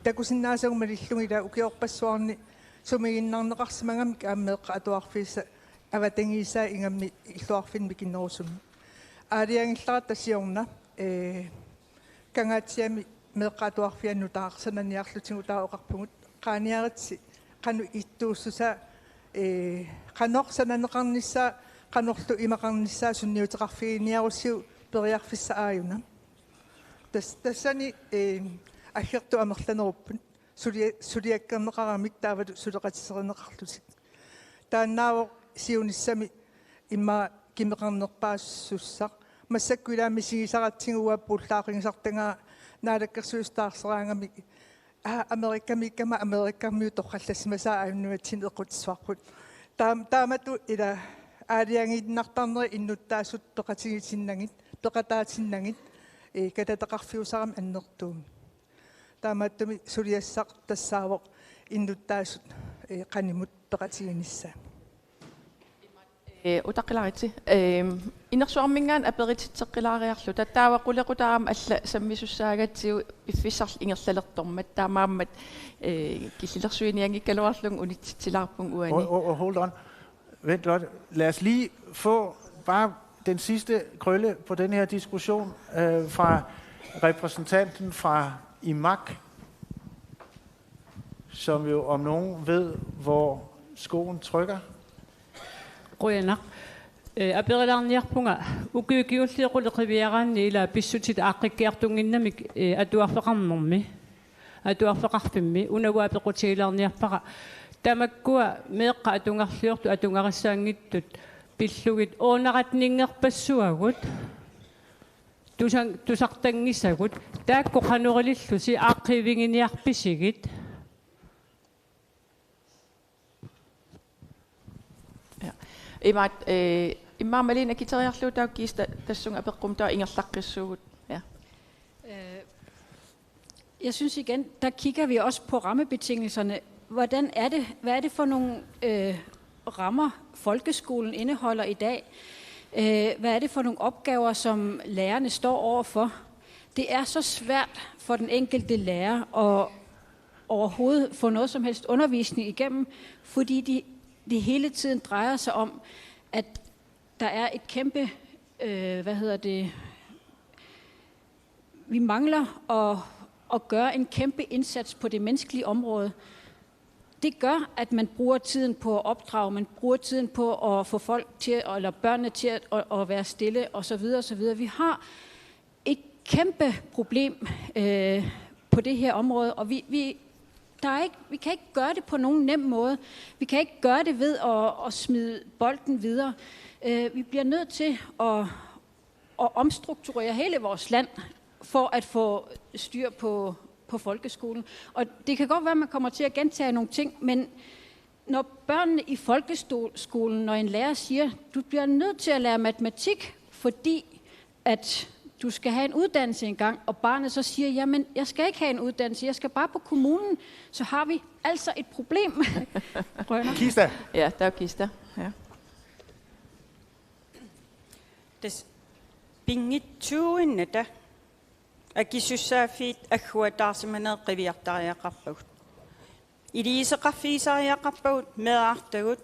takusinnaasagummalillungila ukiorpassuarni sumiginnarneqarsimangamik aammeeqqa atuarfiissa avatangiisaa ingammi illuarfinmi kinnerusummi aaliangillaqat tassiorna kangaatiami meeqqa atuarfiannu taaqsananiarlutigu taoqarpugut qaaniaritsi qanu ittuussusa qanorsananneqarnissaa qanorlu imaqarnissaa sunniuteqarfigiiniarussiu periarfissa aayuna tassani аггерту амерланеруппут сулиаккернеқарамик таавалу сулеқатисернеқарлусик тааннаавоқ сиуниссами имма кимеқарнерпаассуссақ массаккуилаами сигисаратсигуа пуллаақингисартангаа наалаккерсуистаарсераангами америккамиккама америккармиу торқаллассимасаа аавнуатсин эқутсуарпут таамату ила аалиангииннартарнери иннуттаассут тоқатигисиннагит тоқатаатиннагит кататеқарфиусарам аннертуум тааматтуми сулиассақ тассаавоқ иннуттаассут қанимут тоқатигинисса утаққиларити инерсуармингаан аперититсеққилаариарлу таттаава қулеқутаарам алла саммисуссаагатсиу пиффиссарл ингерлалертормат таамааммат киллилерсуиниангиккалуарлун унитситсилаарпун уани. Hold on. Vent godt. Lad os lige få bare den sidste krølle på den her diskussion fra repræsentanten fra IMAK, som jo om nogen ved, hvor skoen trykker. Qoyanak aperilаарniarpunga ukiukiulliqulleqiviaraanni ila pissutit aaqqikkiartunginnamik atuarfeqarnermi atuarfeqarfimmi unaguapequtigilaarniarpaqa tamakkua meeqqa atungarliortu atungarissaangittut pillugit oonaratningerpassuagut tusartangissagut taakku qanurilillusi aaqqivinginiarpisigit Imat imma Malene kiteriarlu taukkiista tassunga apeqqum taa ingerlaqqissugut. Ja. Jeg synes igen, der kigger vi også på rammebetingelserne. Hvad er det for nogle rammer, folkeskolen indeholder i dag? Hvad er det for nogle opgaver, som lærerne står overfor? Det er så svært for den enkelte lærer at overhovedet få noget som helst undervisning igennem, fordi det hele tiden drejer sig om, at der er et kæmpe, vi mangler at gøre en kæmpe indsats på det menneskelige område. Det gør, at man bruger tiden på at opdrage, man bruger tiden på at få folk til, eller børnene til at være stille, osv. osv. Vi har et kæmpe problem på det her område, og vi kan ikke gøre det på nogen nem måde. Vi kan ikke gøre det ved at smide bolden videre. Vi bliver nødt til at omstrukturere hele vores land for at få styr på folkeskolen. Og det kan godt være, at man kommer til at gentage nogle ting, men når børnene i folkeskolen, når en lærer siger, du bliver nødt til at lære matematik, fordi at du skal have en uddannelse engang, og barnet så siger, jamen, jeg skal ikke have en uddannelse, jeg skal bare på kommunen, så har vi altså et problem. Kista. Ja, der er Kista. Ja. Des pingitsuinnata akissussaaffiit agguataarsimaneeqqiviartariaqarpagut iliiseqarfiisariaqarpagut meeartagut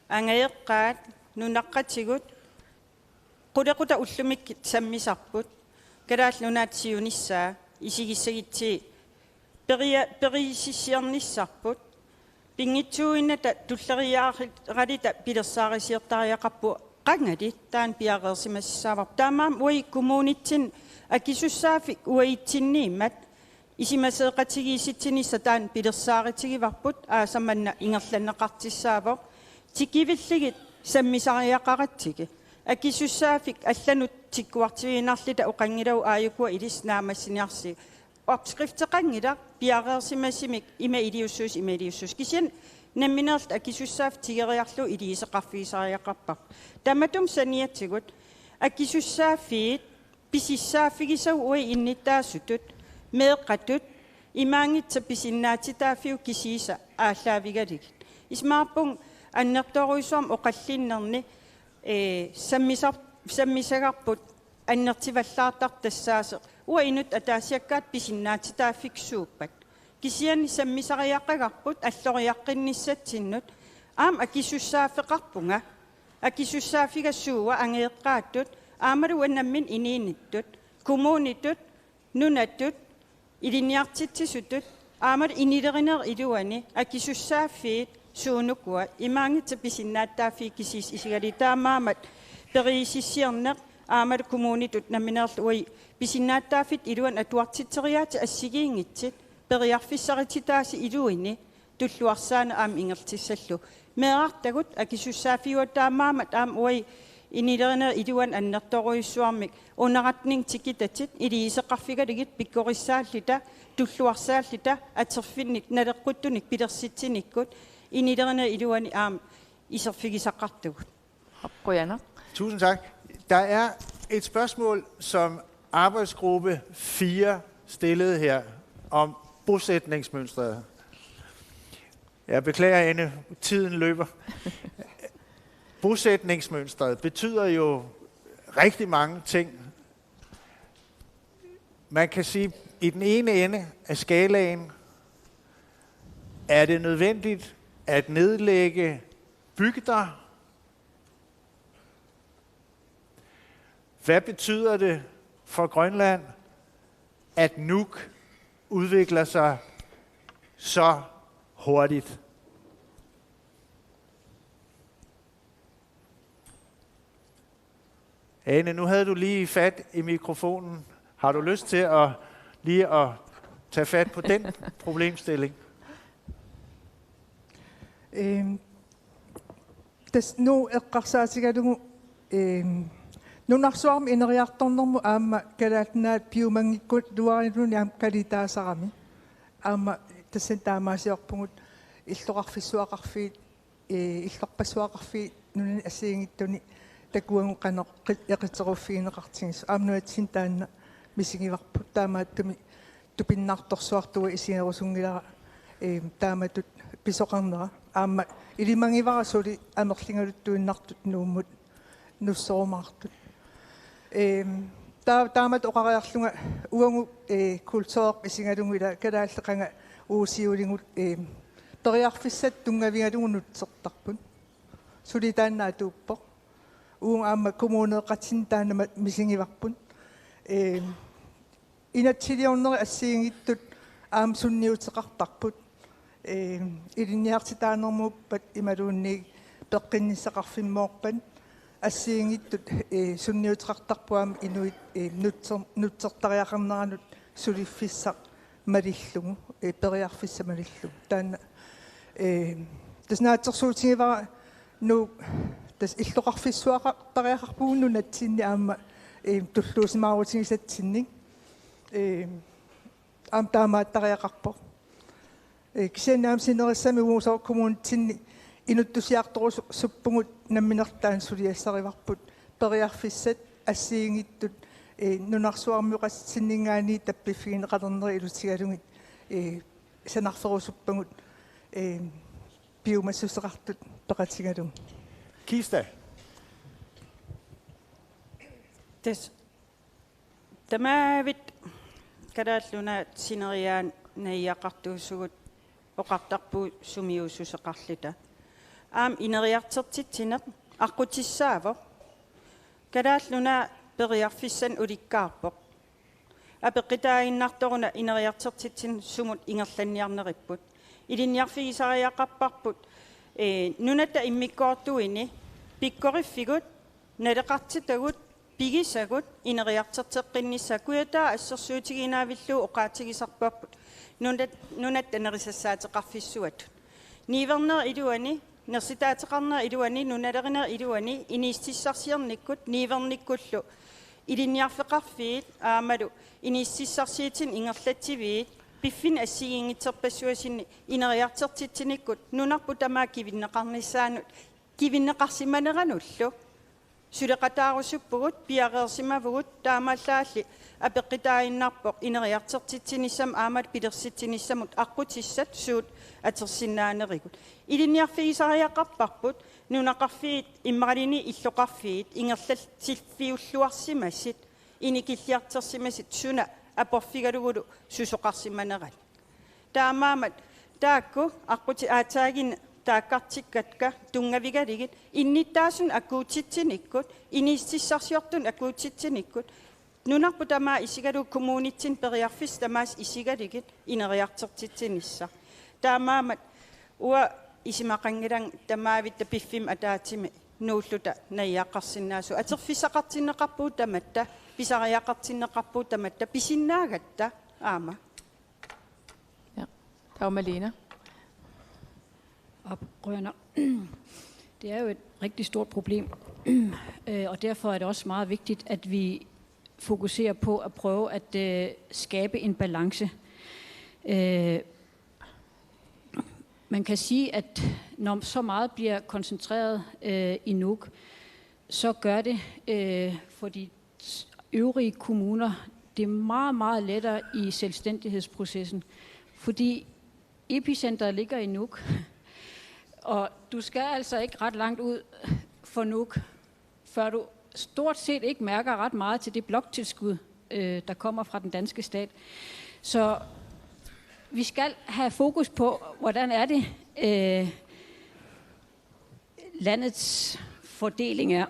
angaeqqaat nunaqqatigut qulequta ullumik sammisarput kalaallunaatiunissaa isigissagitsi perisissiarnissarput pingitsuinnata tulleriaaralita pilersaarisiartariaqarpu qangati taan piareersimassaavar taamaam ui kommunitsin akissussaafik uaitsinniimmat isimaseeqatigiisitsinissa taan pilersaarittigivarput aasamanna ingerlanneqartissaavoq tikivilligit sammisariaqarattigi akissussaafik allanut tikkuartigiinarlita oqangilau aayukua ilisnaamassiniarsi opskrifteqangila piareersimassimik ima iliussuus kisian namminerlt akissussaaf tigeriarlu iliiseqarfiisariaqarpaq tamatum saniatsigut akissussaafiit pisissaafigisau ui innitaassutut meeqqatut imaangitsa pisinnaatitaafiu kisiisa aallaavigalik ismaarpung annertoruissuam oqallinnerni sammisagarput аннертиваллаартар тассаасе уинут атаасиаккаат писиннаатитааффиксууппат кисиани саммисариаққагарпут аллориаққинниссатсиннут аам акисуссааффеқарпунга акисуссааффигассууа ангеэққааттут аамалу аннаммин инииниттут коммуунитут нунаттут илинниартитсисутут аамал инилеринер илуани акисуссааффиит суунукуа имаангитса писиннааттааффи кисис исигалитаамаамат периисиссиернеқ аамал коммуунитут намминерлу уи писиннааттааффит илуан атуартитсериаати ассигиингитсит периарфиссарититааси илуини туллуарсаана аам ингертиссаллу меартагут акисуссааффиуаттаамаамат аам уи инилерина илуан аннерторуйуссуармик унератнин тикитатит илиисеқарфигалигит пиккориссааллита туллуарсааллита атерфинник налеққуттуник пилерситсиниккут инилерина илуани аам исерфигисаққартугут Brianna. Tusind tak. Der er et spørgsmål, som arbejdsgruppe 4 stillede her om bosætningsmønstret. Jeg beklager, Anne, tiden løber. Bosætningsmønstret betyder jo rigtig mange ting. Man kan sige, at i den ene ende af skalaen er det nødvendigt at nedlægge bygder. Hvad betyder det for Grønland, at Nuuk udvikler sig så hurtigt? Ane, nu havde du lige fat i mikrofonen. Har du lyst til at tage fat på den problemstilling? Nu eqqarsaatigalugu nunarsuarmi ineriartornermu aamma kalaatnaat piumangikkut luariluni aam kalitaasarami aamma tassan taamaasiorpungut illoqarfissuaqarfiit illorpassuaqarfiit nunani assiingittuni takuangu qanoq eqitseruffiineqartigis aamnuatsin taanna misigivarput taamaattumi tupinnartorsuartuga isinerusungilara taamatut pisoqarnera aamma ilimangivara suli amerlingaluttuinnartut nuummut nussorumaartut taamat oqariarlunga uangu kultureq isingalungila kalaalleqanga uusiulingut toriarfissat tungavingalungu nutsertarpun suli taannaa tuuppoq uung aamma kommuneeqatsin taannama misingivarpun inatsiliorneri assiingittut aam sunniuteqartarput ilinniartitaanermuuppat imaluunniig peqqinnisseqarfimmoorpan ассиингиттут сунниутеқартарпуам инуит нутсертариақарнеранут сулиффиссақ малиллугу периарфисса малиллугу таана таснаатерсуутигивара ну тас иллоқарфиссуақартариақарпугунну натсинни аама туллуусимаарутигисатсинник аам таамааттариақарпо кисианаам синериссами уусоо коммунитсинни инуттусиарторус суппугут намминертаан сулиассариварпут периарфиссат ассиингиттут нунарсуармиуқассиннингаани таппиффигинеқалернери илутигалугит санарферусуппагут пиумассусеқартут пеқатигалугу Kista. Тас тамаавит калааллуна синериаан наиақартуусугут оқартарпу сумиусусеқарлита аам инериартертитсинеқ аққутиссаавоқ калааллуна периарфиссан уликкаарпоқ апеққитааиннарторуна инериартертитсин сумут ингерланниарнериппут илинниарфигисариақарпарпут нуната иммиккоортуини пиккориффигут налеқартитагут пигисагут инериартертеққиннисса куятаа ассерсуутигинаавиллуу оқаатигисарпаппут нунат анерисассаатеқарфиссуат нивернер илуани нерситаатеқарнер илуани нуналеринер илуани иниистиссарсиерниккут ниверниккуллу илинниарфеқарфиит аамалу иниистиссарсиитин ингерлатсивиит пиффин ассигингитсерпассуасинни инериартертитсиниккут нунарпу тамаа кивиннеқарниссаанут кивиннеқарсиманерануллу сулеқатаарусуппугут пиареерсимавгут таамааллаалли апеққитааиннарпоқ инериартертитсиниссам аамал пилерситсиниссамут аққутиссат суут атерсиннаанеригут илинниарфигисариақарпарпут нунақарфиит иммаралини иллоқарфиит ингерлал силфиуллуарсимассит inikilliartersimasit suna aporfigalugulu susoqarsimanerat taamaamat taakku arputi aataagin taakkartikkatka tungavigaligit innitaasun akuutitsinikkut inistissarsiortun akuutitsinikkut nunarpu tamaa isigalu kommunitsin periarfis tamaas isigaligit ineriartertitsinissa taamaamat ua isimaqangilang tamaavit tapiffim ataatimi nuulluta nayyaqarsinnaasu aterfissaqartinneqarpuu tamatta pisariaqartinneqarpuu tamatta pisinnaagatta aama Der Malene. Oprørende. Det er jo et rigtig stort problem, og derfor er det også meget vigtigt, at vi fokuserer på at prøve at skabe en balance. Man kan sige, at når så meget bliver koncentreret i Nuuk, så gør det for de øvrige kommuner det meget, meget lettere i selvstændighedsprocessen, fordi epicenteret ligger i Nuuk, og du skal altså ikke ret langt ud for Nuuk, før du stort set ikke mærker ret meget til det bloktilskud, der kommer fra den danske stat. Så vi skal have fokus på, hvordan er det landets fordeling er.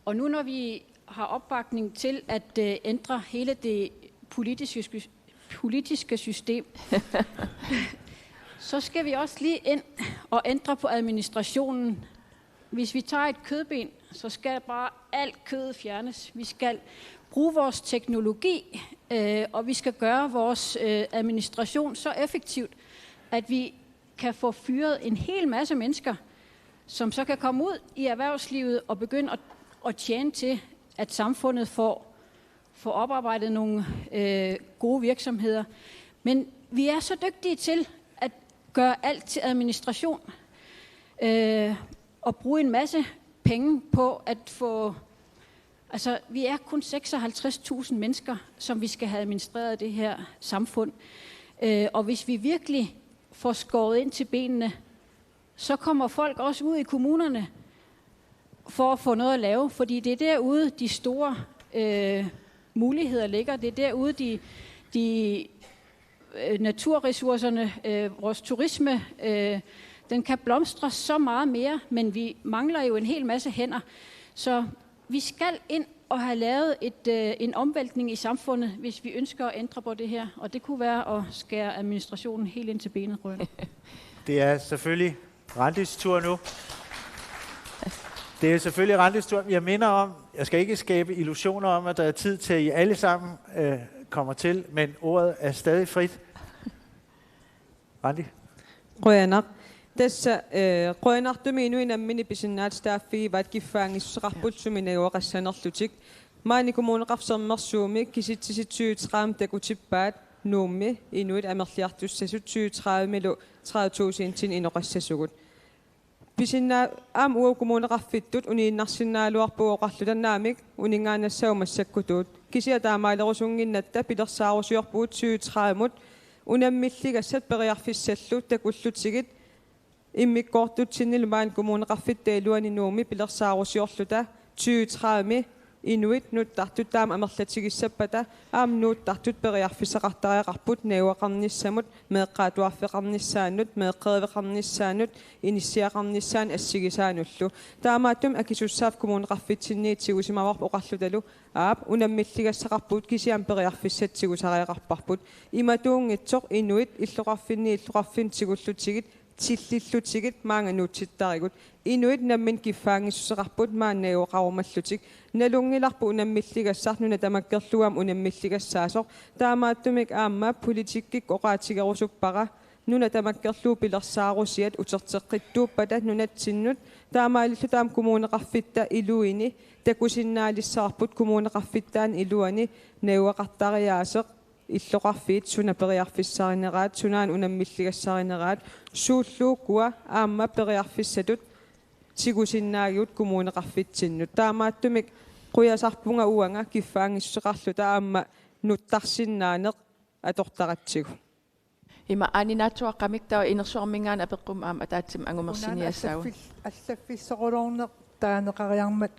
Og nu når vi har opbakning til at ændre hele det politiske system, så skal vi også lige ind og ændre på administrationen. Hvis vi tager et kødben, så skal bare alt kød fjernes. Vi skal bruge vores teknologi, og vi skal gøre vores administration så effektivt, at vi kan få fyret en hel masse mennesker, som så kan komme ud i erhvervslivet og begynde at tjene til, at samfundet får oparbejdet nogle gode virksomheder. Men vi er så dygtige til at gøre alt til administration og bruge en masse penge på at få... Altså, vi er kun 56.000 mennesker, som vi skal have administreret det her samfund. Og hvis vi virkelig får skåret ind til benene, så kommer folk også ud i kommunerne for at få noget at lave. Fordi det er derude, de store muligheder ligger. Det er derude, de naturressourcerne, vores turisme, den kan blomstre så meget mere, men vi mangler jo en hel masse hænder. Så vi skal ind og have lavet en omvæltning i samfundet, hvis vi ønsker at ændre på det her. Og det kunne være at skære administrationen helt ind til benet. Det er selvfølgelig Randis tur nu. Det er selvfølgelig Randis tur. Jeg minder om, jeg skal ikke skabe illusioner om, at der er tid til, at I alle sammen kommer til, men ordet er stadig frit. Randi. Rønner. Tässä qoinartumi inamini pisinnaat staaffigivat kiffaangissuqarputsuminajuaqassanerlutik maanikumuuneqarsermersuumi kisitsisitsuyuteraam takutippaat nuummi inuit amerliartussassut 2030 30.000 inoqassasugut pisinna am uukumuuneqarfittut uniinnarsinnaaluarpuoqarlutannaamik uningaanassaumassakkutut kisiataamaalerusunginnatta pilersaarusiorpuut 2030 unammilligassat periarfissallut takullutigit immikkortutsinnilu maan kommuneqarfittailuani nuumi pilersaarusiorluta 2030 inuit nuttartut taam amerlatigissapata aam nuuttartut periarfisaqartariaqarput nauaqarnissamut meeqqaatuarfeqarnissaannut meeqqeeveqarnissaannut inissiaqarnissaan assigisaanullu taamaattum akisussaaf kommuneqarfitsinniitigusimavarp oqarlutalu aap unammilligassaqarput kisiam periarfissatsigusariaqarparput imatuungitsoq inuit illoqarfinniittigullutigit tillillutigit maanga nuutsittarigut inuit nammin kiffaangissuseqarput maannauqarumallutik nalungilarpu unammilligassarnuna tamakkerluam unammilligassaasoq taamaattumik aamma politikkik oqaatigerusuppara nuna tamakkerluu pilersaarusiat uterteqqittuuppata nunatsinnut taamaalillu taam kommuneqarfitta iluini takusinnaalissaarput kommuneqarfittaan iluani nauaqartariaaseq illoqarfiit suna periarfissarineраат sunaan unammilligassarineраат suulluukkua aamma periarfissatut tigusinnaagiut kommuneqarfitsinnut taamaattumik quyasarpunga uanga kiffaangissuqarluta aamma nuttarsinnaaneq atortaratsigu Ima aninatuaqamik tawa inersuarmingaan apeqqum aam ataatsim angumersiniassaagu allaffissoqulorneq taaneqariarmat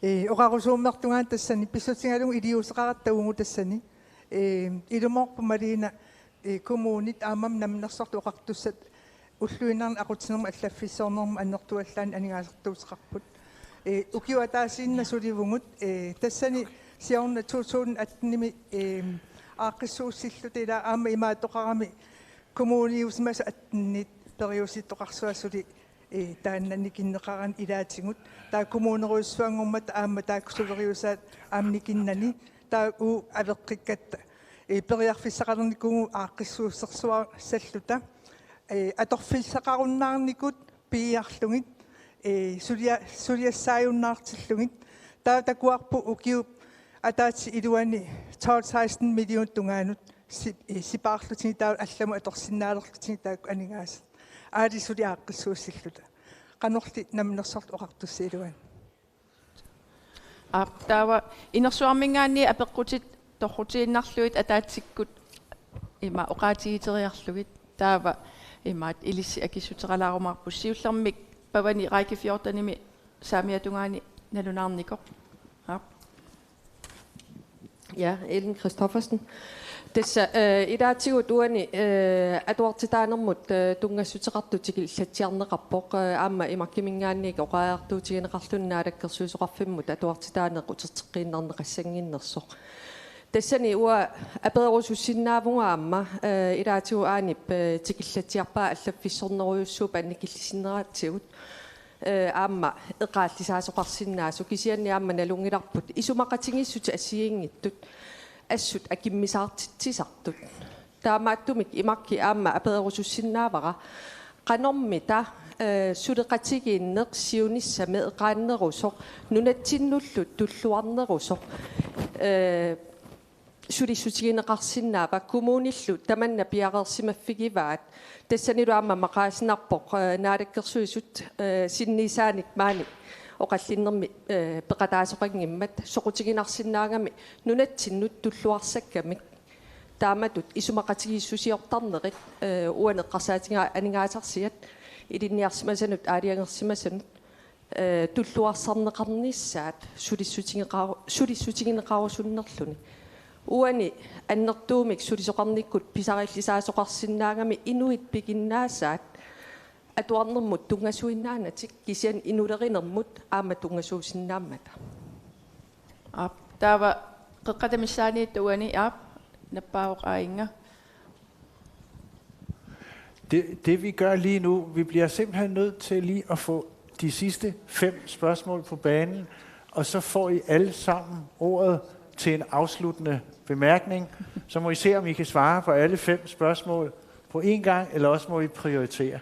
Oqarusuummertungaan tassani pissutigalung iliuseqarattugungu tassani ilumorpu malina kommunit aamam namnersortu oqartussat уллуинарн aqutinerma аллаффиссоорнерма аннертуаллаани анигааsertuusqarput ukiwataasiinna sulivugut tassani siorna 2018nimi aaqissuussillut ila aama imaatoqarami kommuniusmas attnit periusittoqarsuassuli taannannikinneqaran ilaatigut taa kommuneruissuangormat aama taaksuleriusaat aamnikinnani taa u aveqqikkatta periarfissaqalernikkugu aaqissuussersuar salluta atorfissaqarunnaarnikut piiarlungit suliassaajunnаарtillungit taa takuarpu ukiup ataati iluani 16 million tungaanut sipaarlutini taa allamu atorsinnaalerlutini taakku anigaas aali suliaaqqissuussilluta qanorli namnersort oqartussiiluan tawa inersuarmingaanni apeqqutit torrutiinnarluit ataatikkut ima oqaatigiteriarlugit taava imaat ilissi akissuteralaarumaarpus siullermik pavani række 14nimi saamiatungaani nalunaarnikoq. Ja, Ellen Christoffersen. Tässä idaatigut uani atuartitaanermut tungassuteqartutigil satsiarneqarpoq aamma imarkimingaanniik oqaartuutigineqarlunnaadakkersuusoqarfimmut atuartitaaneq uterteqqiinnerneqassanginnersoq. Tassani ua aperusussinnaavunga aamma idaatigu aanip tikillatiarpaa allaffissorneruyussuup annikillisineraatigut aamma eqaallisaasoqarsinnaasu kisianni aamma nalungilarput isumaqatingissuti assiingittut assut akimmisaartitsisartut taamaattumik imakki aamma aperusussinnaavara qanormita suleqatigiinneq siunissame eqaannerusoq nunattinnullut tulluarnerusoq sulisutigineqarsinnaava kommunillu tamanna piaqersimaffigivaat tassanilu aamma maqaasinarpoq naadakkersuisut sinnisaanik maani oqallinnermi peqataasoqangimmat soqutiginarsinnaagami nunattinnut tulluarsakkamik taamatut isumaqatigissusiortarnerit uaneqqarsaatiga anigaasarsiat ilinniarsimasanut aaliangersimasanut tulluarsarneqarnissaat sulisutigineqarusunnerluni uani annertuumik sulisoqarnikkut pisarillisaasoqarsinnaagami inuit pikinnaasaat atuarnermut tungasuinnaanatik kisian inulerinermut aama tungasuusinnaamata taava qeqqatamissaaniit uani nappaaoqainga. Det vi gør lige nu, vi bliver simpelthen nødt til lige at få de sidste 5 spørgsmål på banen, og så får I alle sammen ordet til en afsluttende bemærkning. Så må I se, om I kan svare på alle 5 spørgsmål på én gang, eller også må I prioritere.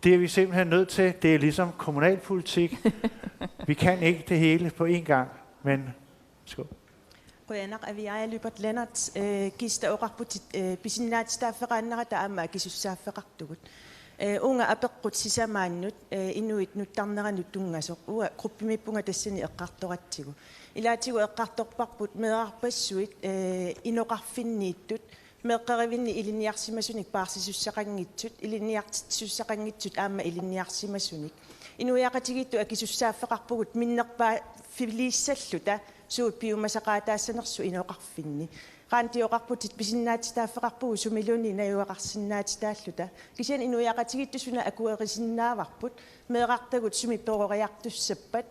Det er vi simpelthen nødt til. Det er ligesom kommunalpolitik. Vi kan ikke det hele på én gang, men skål. Qoyanak aviaya Lubert Lennart kista oqarputit pisinnaatistaaffeqaannara taamma kisussaafeqartugut unga apeqqut sisamaannut inuit nuttarneranut tungasoq uga gruppimippunga tassani eqqartoratsigu ilaatigu eqqartorparput meeqarpassuit inoqarfinniittut meeqqerivinni ilinniarsimasunik paarsisussaqanngitsut ilinniartitsussaqanngitsut aamma ilinniarsimasunik inuiaqatigittu akisussaaffeqarpugut minnerpaa filiissalluta suut piumasaqaataasanersu inoqarfinni qaantioqarputit pisinnaatistaaffeqarpugu sumiluni najuaqarsinnaatitaalluta kisian inuiaqatigittusuna akuerisinnaavarput meeqartagut sumippeqoriartussappat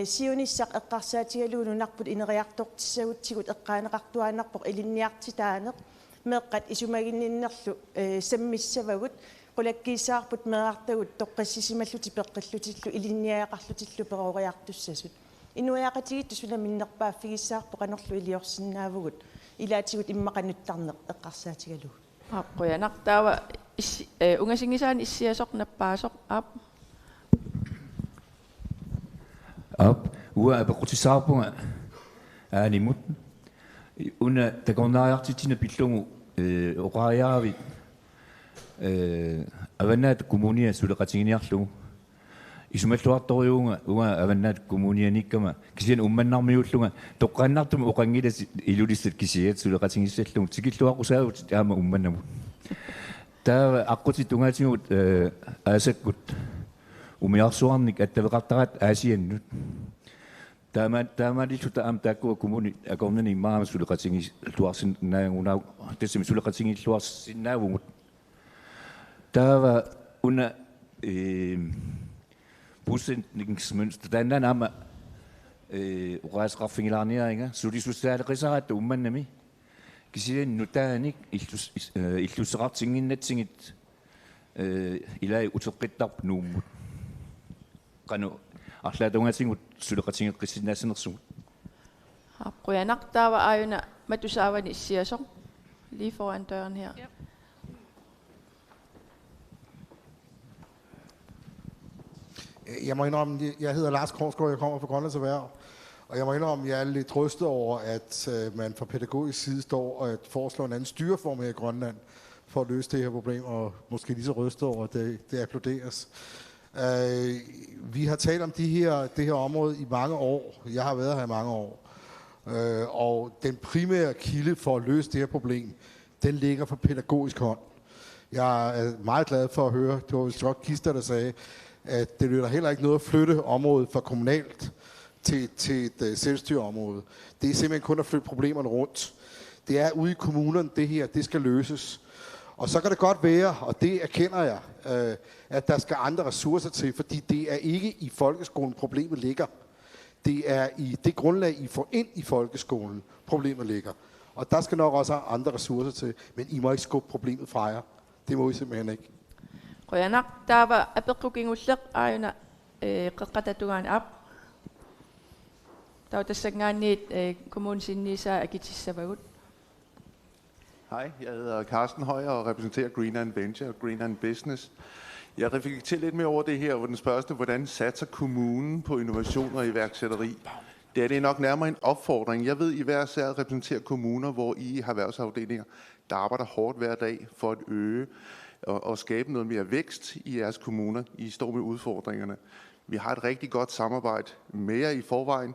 siunissaq eqqarsaatigaluununarput ineriartortissagutsigut eqqaaneqartuaanarpoq ilinniartitaaneq meeqqat isumaginninnerlu sammissavagut qulakkiisaarput meeqartagut toqqassisimalluti peqqillutillu ilinniaqarlutillu peqoriartussasut inuiaqatigittusuna minnerpaaffigissaarpo qanerlu iliorsinnaavugut ilaatigut immaqanuttarneq eqqarsaatigalu qoyanaq taava ungasingisaani issiasoq nappaasoq ua apequtisaarpunga aanimut una takornaariartitina pillungu oqaariaravit avannaat kommunia suleqatiginiarlugu isumalluartoriuunga uga avannaat kommunianikkama kisian ummannarmiullunga toqqaannartum oqangilas ilulissat kisiat suleqatigissallungu tikilluaqusaavut aama ummannamut taa aqutitungaatigut aasakkut umiarsuarnik attaveqartarat aasiannut Tämä liittyy tähän kommuni akomneni maahan sulqatingi tuarsin naanguna tesimi sulqatingi tuarsin naavungut. Tämä una bussendingsmønster den amma uqaasqarfingilaarniaringa sulisussaalaqisaraat ummannami kisien nutaanik illusseqartinginnatsingit ilai uteqqittarp nuummut qanu арлаатунгаатингут сулеқатингеққиссинаассинерсугут Brianak, der var ejerne, men du sagde, at siger så lige foran døren her. Yep. Jeg må indrømme, jeg hedder Lars Korsgaard, jeg kommer fra Grønlands Erhverv. Og jeg må indrømme, at jeg er lidt rystet over, at man fra pædagogisk side står og foreslår en anden styreform her i Grønland for at løse det her problem, og måske lige så rystet over, at det applauderes. Vi har talt om det her område i mange år. Jeg har været her i mange år. Og den primære kilde for at løse det her problem, den ligger fra pædagogisk hånd. Jeg er meget glad for at høre, det var vist godt Gister, der sagde, at det løber heller ikke noget at flytte området fra kommunalt til et selvstyreområde. Det er simpelthen kun at flytte problemerne rundt. Det er ude i kommunerne, det her, det skal løses. Og så kan det godt være, og det erkender jeg, at der skal andre ressourcer til, fordi det er ikke i folkeskolen, problemet ligger. Det er i det grundlag, I får ind i folkeskolen, problemet ligger. Og der skal nok også andre ressourcer til, men I må ikke skubbe problemet fra jer. Det må I simpelthen ikke. Brianak, der var apelkukingulleq ejerne qeqqatatugaan ap. Der var tassangaanniit kommunsinnisaa akitissavagut. Hej, jeg hedder Carsten Højer og repræsenterer Greenland Venture og Greenland Business. Jeg reflekterer lidt mere over det her, hvor den spørgsmål, hvordan satser kommunen på innovation og iværksætteri? Det er nok nærmere en opfordring. Jeg ved, I hver sær repræsenterer kommuner, hvor I har erhvervsafdelinger, der arbejder hårdt hver dag for at øge og skabe noget mere vækst i jeres kommuner. I står med udfordringerne. Vi har et rigtig godt samarbejde med jer i forvejen,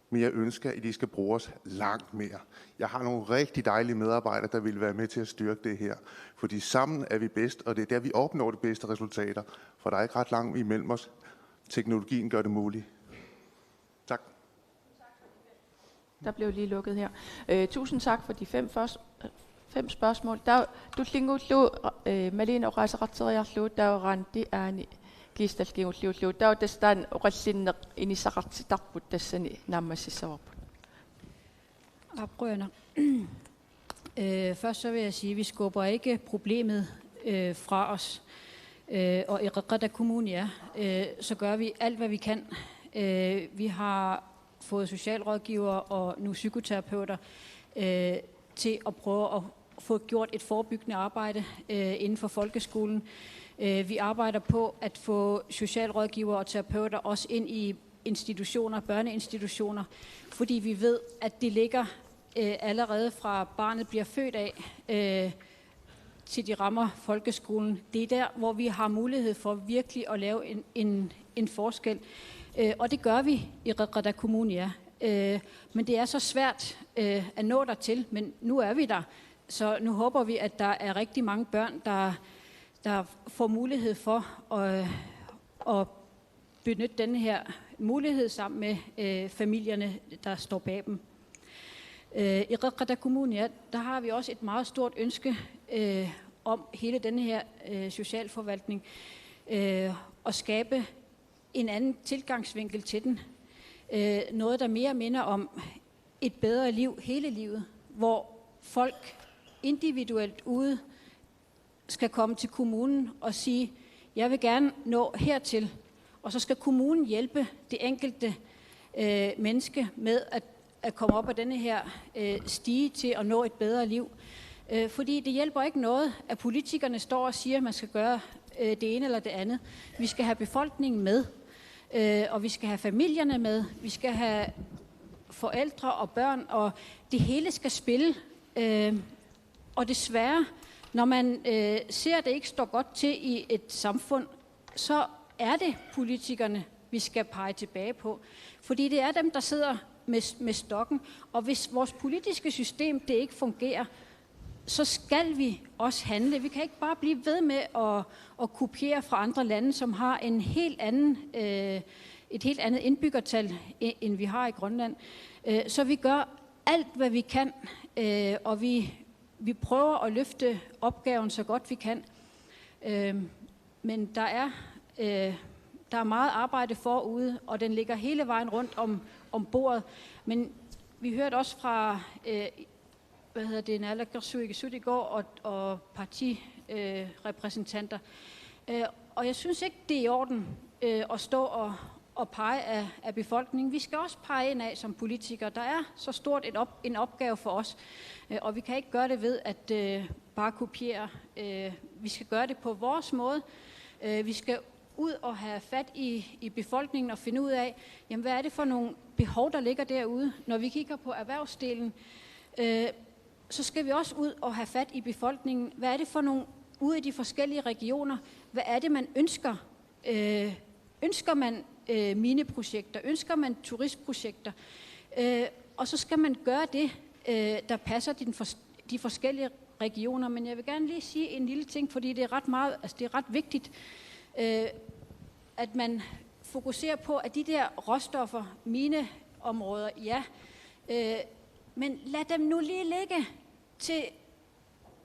men jeg ønsker, at I skal bruge os langt mere. Jeg har nogle rigtig dejlige medarbejdere, der vil være med til at styrke det her. Fordi sammen er vi bedst, og det er der, vi opnår de bedste resultater. For der er ikke ret langt imellem os. Teknologien gør det muligt. Tak. Der blev lige lukket her. Tusind tak for de 5 spørgsmål. Du klingullu Malene Oqaasaqarteriarlu tauranti aani kiistalkingullu tau tastaan oqallinneq inisaqartitarput tassani naammassissavarput. Oprørende. Først så vil jeg sige, at vi skubber ikke problemet fra os. Og i Qeqerta Kommune, så gør vi alt, hvad vi kan. Vi har fået socialrådgivere og nu psykoterapeuter til at prøve at få gjort et forebyggende arbejde inden for folkeskolen. Vi arbejder på at få socialrådgivere og terapeuter også ind i institutioner, børneinstitutioner, fordi vi ved, at det ligger allerede fra barnet bliver født af, til de rammer folkeskolen. Det er der, hvor vi har mulighed for virkelig at lave en forskel. Og det gør vi i Qeqerta Kommune, men det er så svært at nå dertil, men nu er vi der. Så nu håber vi, at der er rigtig mange børn, der får mulighed for at benytte denne her mulighed sammen med familierne, der står bag dem. I Qeqerta Kommune, der har vi også et meget stort ønske om hele denne her socialforvaltning at skabe en anden tilgangsvinkel til den. Noget, der mere minder om et bedre liv hele livet, hvor folk individuelt ude skal komme til kommunen og sige, jeg vil gerne nå hertil, og så skal kommunen hjælpe det enkelte menneske med at komme op ad denne her stige til at nå et bedre liv. Fordi det hjælper ikke noget, at politikerne står og siger, at man skal gøre det ene eller det andet. Vi skal have befolkningen med, og vi skal have familierne med, vi skal have forældre og børn, og det hele skal spille. Og desværre, når man ser, at det ikke står godt til i et samfund, så er det politikerne, vi skal pege tilbage på. Fordi det er dem, der sidder med stokken. Og hvis vores politiske system det ikke fungerer, så skal vi også handle. Vi kan ikke bare blive ved med at kopiere fra andre lande, som har en helt anden et helt andet indbyggertal, end vi har i Grønland. Så vi gør alt, hvad vi kan, og vi prøver at løfte opgaven så godt vi kan. Men der er meget arbejde forude, og den ligger hele vejen rundt om bordet. Men vi hørte også fra Naalakkersuisut i går og partirepræsentanter. Og jeg synes ikke, det er i orden at stå og pege af befolkningen. Vi skal også pege ind af som politikere. Der er så stort en opgave for os, og vi kan ikke gøre det ved at bare kopiere. Vi skal gøre det på vores måde. Vi skal ud og have fat i befolkningen og finde ud af, jamen, hvad er det for nogle behov, der ligger derude. Når vi kigger på erhvervsdelen, så skal vi også ud og have fat i befolkningen. Hvad er det for nogle ude i de forskellige regioner? Hvad er det, man ønsker? Ønsker man mineprojekter? Ønsker man turistprojekter? Og så skal man gøre det, der passer de forskellige regioner. Men jeg vil gerne lige sige en lille ting, fordi det er ret vigtigt, at man fokuserer på, at de der råstoffer, mineområder, ja, men lad dem nu lige ligge,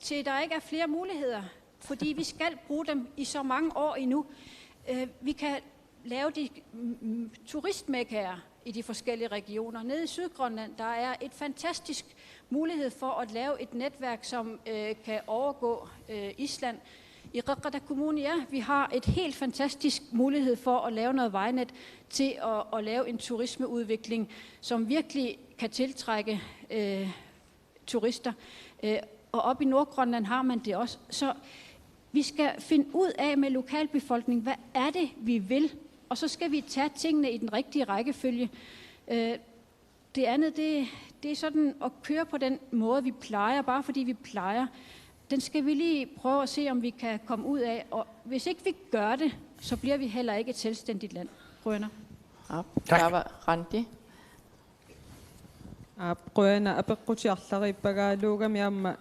til der ikke er flere muligheder, fordi vi skal bruge dem i så mange år endnu. Vi kan lave de turistmekkaer i de forskellige regioner. Nede i Sydgrønland, der er et fantastisk mulighed for at lave et netværk, som kan overgå Island. I Qaqqaq Kommune, ja, vi har et helt fantastisk mulighed for at lave noget vejnet til at lave en turismeudvikling, som virkelig kan tiltrække turister. Og op i Nordgrønland har man det også. Så vi skal finde ud af med lokalbefolkningen, hvad er det, vi vil? Og så skal vi tage tingene i den rigtige rækkefølge. Det andet, det er sådan at køre på den måde, vi plejer, bare fordi vi plejer. Den skal vi lige prøve at se, om vi kan komme ud af. Og hvis ikke vi gør det, så bliver vi heller ikke et selvstændigt land. Rønner. Tak. Randi. Rønner, apaqutiarlarippagaaluugam yaamma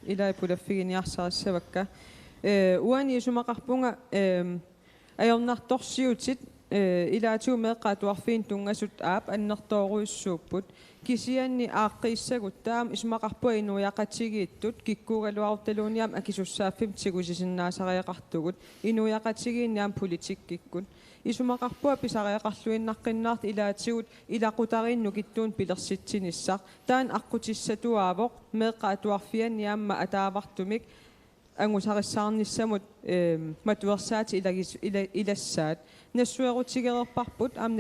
ilaipulaffiginiarsarissavakka. Uani sumaqarpunga ajornartorsiutit ilaatu meeqqaatuarfiin tungasut aap annertooruissuupput kisianni aaqqissagut taam ismaqarpua inuyaqatigiittut kikkuugaluarutaluuniam akisussaaffim tigusisinnaasariaqartugut inuyaqatigiinniam politikkikkut isumaqarpua pisariaqarluinnaqqinnaart ilaatigut ilaqutariinnu kittuun pilersitsinissaq taan aqqutissatuaavoq meeqqaatuarfianniamma ataavartumik angusarissarnissamut matuersaati ilassaat nassuerutigererparput am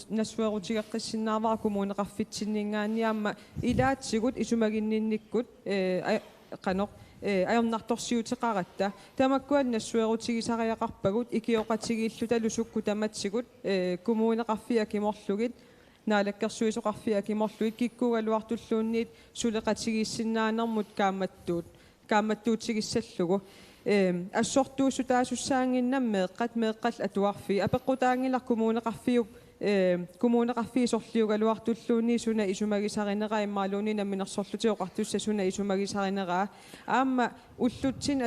nassuerutigeqqissinnaarvara kommuneqarfitsinningaanniamma ilaatsigut isumaginninnikkut qanoq ajornartorsiuteqaratta tamakkuat nassuerutigisariaqarpagut ikioqatigiillutalusukku tamatsigut kommuneqarfiakimorlugit naalakkersuisoqarfiakimorlugit kikkugaluartulluunniit suleqatigiissinnaanarmut kaammattuutigissallugu assortuusutaasusaanginnam meeqqal atuarfi apeqqutaangila kommuneqarfiisorliugaluartulluunni suna isumagisarineraa immaaluunni namminersorlutioqartussa suna isumagisarineraa aamma ullutsin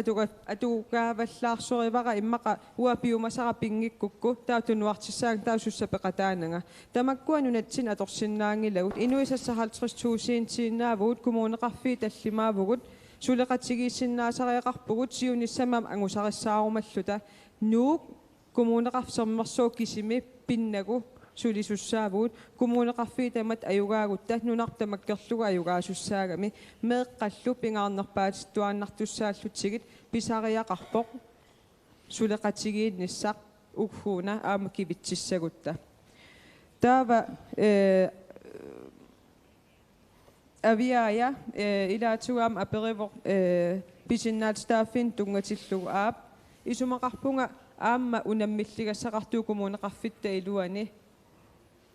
atugaavallaarsorivara immaqa uapiumasara pingikkukku taatunuartissaang tausussapeqataananga tamakkuanunatsin atorsinnaangilagut inuisassa 50,000 kommuneqarfii tallimaavugut suleqatigiissinnaasariaqarpugut siunissamam angusarissaarumalluta nuuk kommuneqarsermersuukkisimi pinnagu sulisussaavuut kommuneqarfii tamat ayugaagutta nunartamakkerluga ayugaasussaaami meeqqallu pingaarnerpaatittuaannartussaallutigit pisariaqarpoq suleqatigiinnissaq ughuuna aama kivitsissagutta taava aviaja ilaatuam aperivo pisinnaatstaaffin tungatillugu aap isumaqarpunga aamma unammilligassaqartuu kommuneqarfitta iluani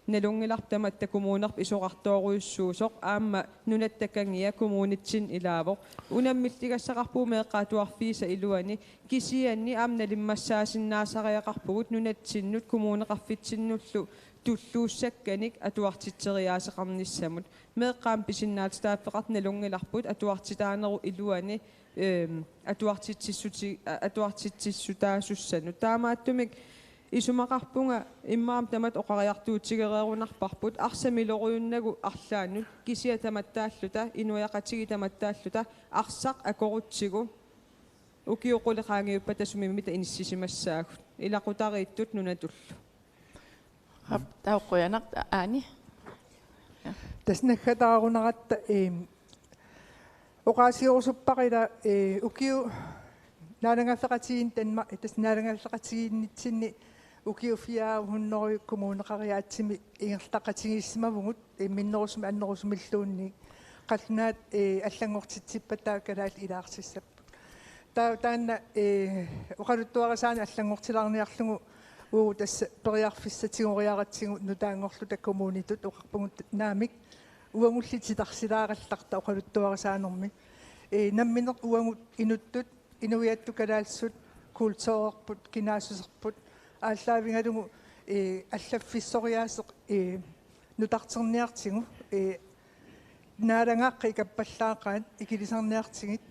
nalungilartamatta kommunerp isoqartooruissuusoq aamma nunattakangia kommunitsin ilaavoq unammilligassaqarpuu meeqqaatuarfiisa iluani kisianni aamna limmassaasinnaasariaqarpugut nunatsinnut kommuneqarfitsinnullu tulluussakkanik atuartitseriaaseqarnissamut meeqqaam pisinnaatstaaffeqart nalungilarput atuartitaaneru iluani atuartitsissutaasussanu taamaattumik Isumaqarpunga immaam tamat oqariartuutigereerunarparput arsamiloruyunnagu arlaannut kisia tamattaalluta inuiaqatigi tamattaalluta arsaq akorutsigu ukiuquliqaangiuppa tasumimita inississimassaagut ilaqutariittut nunatullu tauqquyanaq aani tasnaggataarunaраtta oqaasiorsuppaqila ukiu naalangaffeqatiin tanma tasnaalangaffeqatigiinnitsinni ukiufiaaruhunnoru kommuneqariaatsimi ingertaqatigissimavugut minnerusum annerusumilluunni qallunaat allangortitsippattaa kalaal ilaartissappu taanna oqaluttuarasaani allangortilarniarlugu tassa periarfissatigoриаратсигу нутаангорлу таккомуунитут оқарпугут наамик уангуллититарсилааралларта оқалуттуарасаанерми намминер уангут инуттут инуиатту калаалсут култоорпут кинаасусерпут ааллаавингалугу аллаффиссориаасеқ нутартерниартигу нааlangaаққи каппаллаақаат икилисарниартигит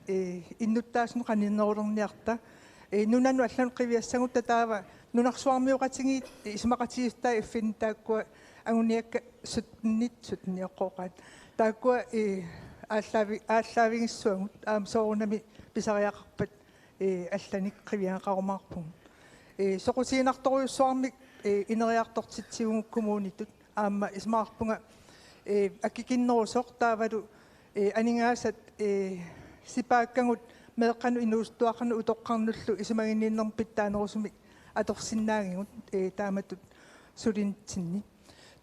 иннуттаасну қаниннерулерниарта нунану аллану қивиассагут татаава нунарсуармиоқатиги исмақатигистаа иффинтааккуа агуниакка сутниоққоқаат тааккуа ааллаавигиссуагут аамсоорунами писариақарпат алланик қивиаақарумаарпун соқутигинарторуйуссуармик инериартортитсигугу коммуунитут аама исмаарпунга аккикиннерусоқ таавалу анингаасат сипааккангут меэққану инуустуақану утоққарнуллу исмагиннииннерм питтаанерусуми аторсиннаагигут тааматут сулинтсинни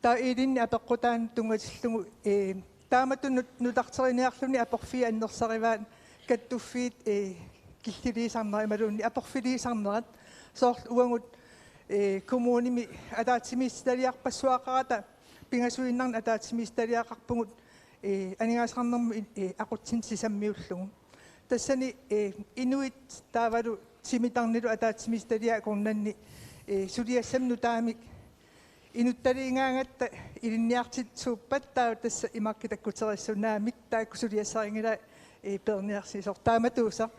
таа илинни апеққутаан тунгатиллугу таамату нутартериниарлуни апорфи аннерсариваат каттуффиит киллилисарнери малуунни апорфилисарнерат соорлу уангут коммууними атаатсимиисталиарпассуақарата пингасуиннарна атаатсимиисталиақарпугут анингаасарнерми ақутсин сисаммиуллугу тассани инуит таавалу симитарнилу атаатсимиисталиа корнанни сулиассамну таамик инутталиингаангатта илинниартитсууппат таа тасса имаккитаккутериссунаамик таакку сулиассарингила перниарсисор тааматууса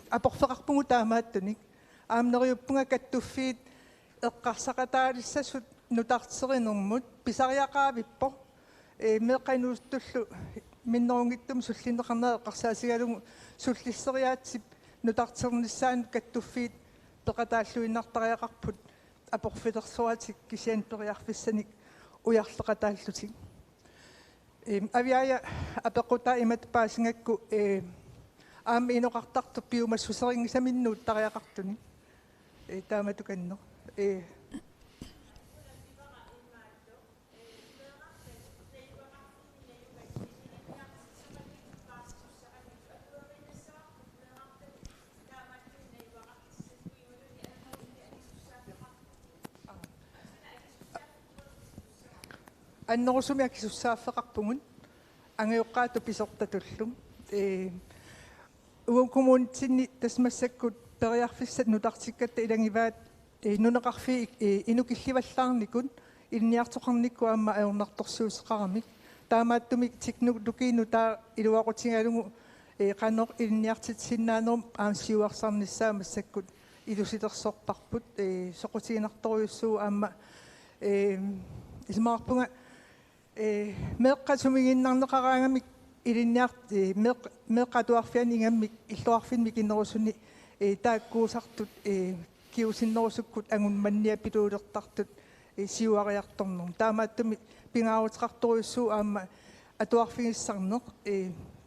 апорфеқарпугу таамааттуник аамнериуппунга каттуффиит эққарсақатаалиссасут нутартеринермут писариақаавиппо меққануустуллу миннерунгиттум суллинеқарнаа эққарсаасигалугу суллиссериаатсип нутартерниссаан каттуффиит пеқатааллуиннартариақарпут апорфилерсуатик кисиан периарфиссаник уярлеқатааллутик авиая апеқута имат паасингакку аама иноқартарту пиумассусерингисаминнуут тариақартуни тааматуканно аннерусумиакисуссааффеқарпугун ангиоққаату писортатуллум уукумуунтинни тасмассаккут периарфиссат нутартиккатта илангиваат нунеқарфи инукилливаллаарникун илниартоқарникку аама аернарторсуусеқарамик таамааттумик тикнукину таа илуақутингалугу қанеқ илниартитсиннаанерум аамсиуарсарниссаа массаккут илусилерсорпарпут соқутигинарторуйуссуу аама исмаарпунга меэққасумигиннарнеқараангамик илинниарт меэққатуарфиан ингаммик иллуарфинмик иннерусуни тааккуусартут киусиннерусуккут агунманниа пилуулертартут сиуариарторнер таамааттуми пингаарутеқарторуйуссуу аама атуарфигиссарнеқ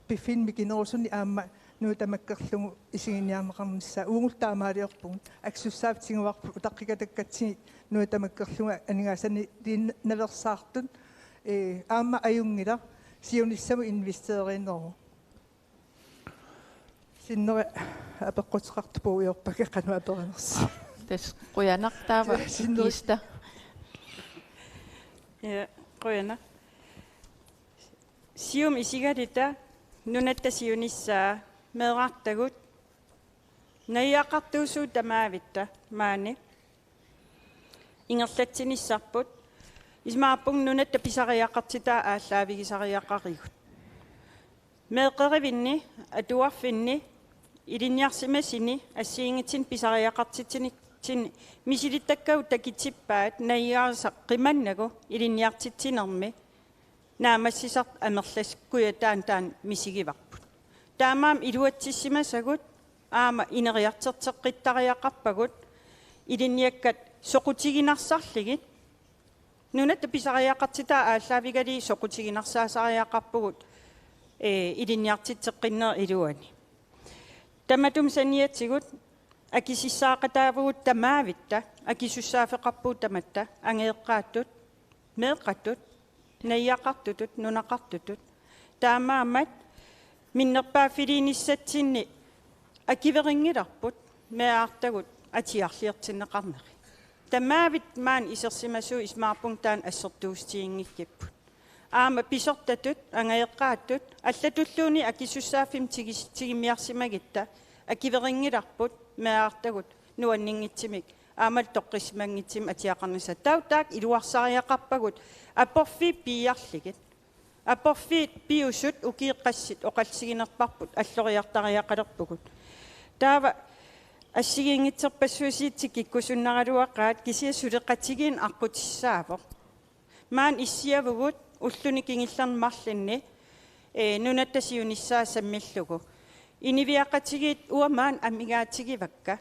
пиффинмик иннерусуни аама нуутамаккерлугу исигиниарнеқарнissaа uuгултаамаалиорпугу аксуссаафтингуарпу утаққикатаккатсиги нуутамаккерлуга анингаасани наверсаартут аама аюнгила сиониссаму инвестеринеру синнера апеққутеқартупу уйорпака қануаперанерс тас қуянартаава киста қуяна сиум исигалита нунатта сиониссаа меэраартагут наяақартуусуу тамаавитта маани ингерлатсиниссарпут исмаарпун нунатта писариақартитаа ааллаавигисариақаригут меэқеривинни атуарфинни илинниарсимасини ассиингитсин писариақартитсиник tin misilittakkau takitippaat naiyaarsa qimannagu ilinniartitsinermi naamassisart amerlas kuyataan misigivarput taamaam iluatsissimasagut aama ineriarterteqqittariaqarpagut ilinniakkat soqutiginarsaarligit nunat pisariaqartitaa ааllaавигали soqutiginarsaasariaqarpugut ilinniartitteqqinnер iluani tamatum saniatsigut akisissaaqataavugut tamaavitta akisussaaфеқарпуу таматта ангеэққааттут меэққаттут наиақартутут нунақартутут таамаамат миннерпааффилииниссатсинни акиверингиларпут меаартагут атиарлиертиннеқарнери тамаавит маан исерсимасуу исмаарпунг таан ассертуустиингиккиппут аама писортатут ангеэққааттут аллатуллууни акисуссааффим тигимиарсимагитта акиверингиларпут меаартагут нуаннингитсимик аамал тоққисмангитсим атиақарнаса таутаак илуарсариақарпагут апорфи пиарлигит апорфи пиусут укиеққассит оқалсигинерпарпут аллориартариақалерпугут таава ассигингитсерпассуусиитсик киккусуннаралуаққаат кисиасулеқатигиин аққутиссаавоқ маан иссиавгут уллуни кингиллермарлинни нунаттасиуниссаа саммиллугу инивиақатигит уамаан амигаатигивакка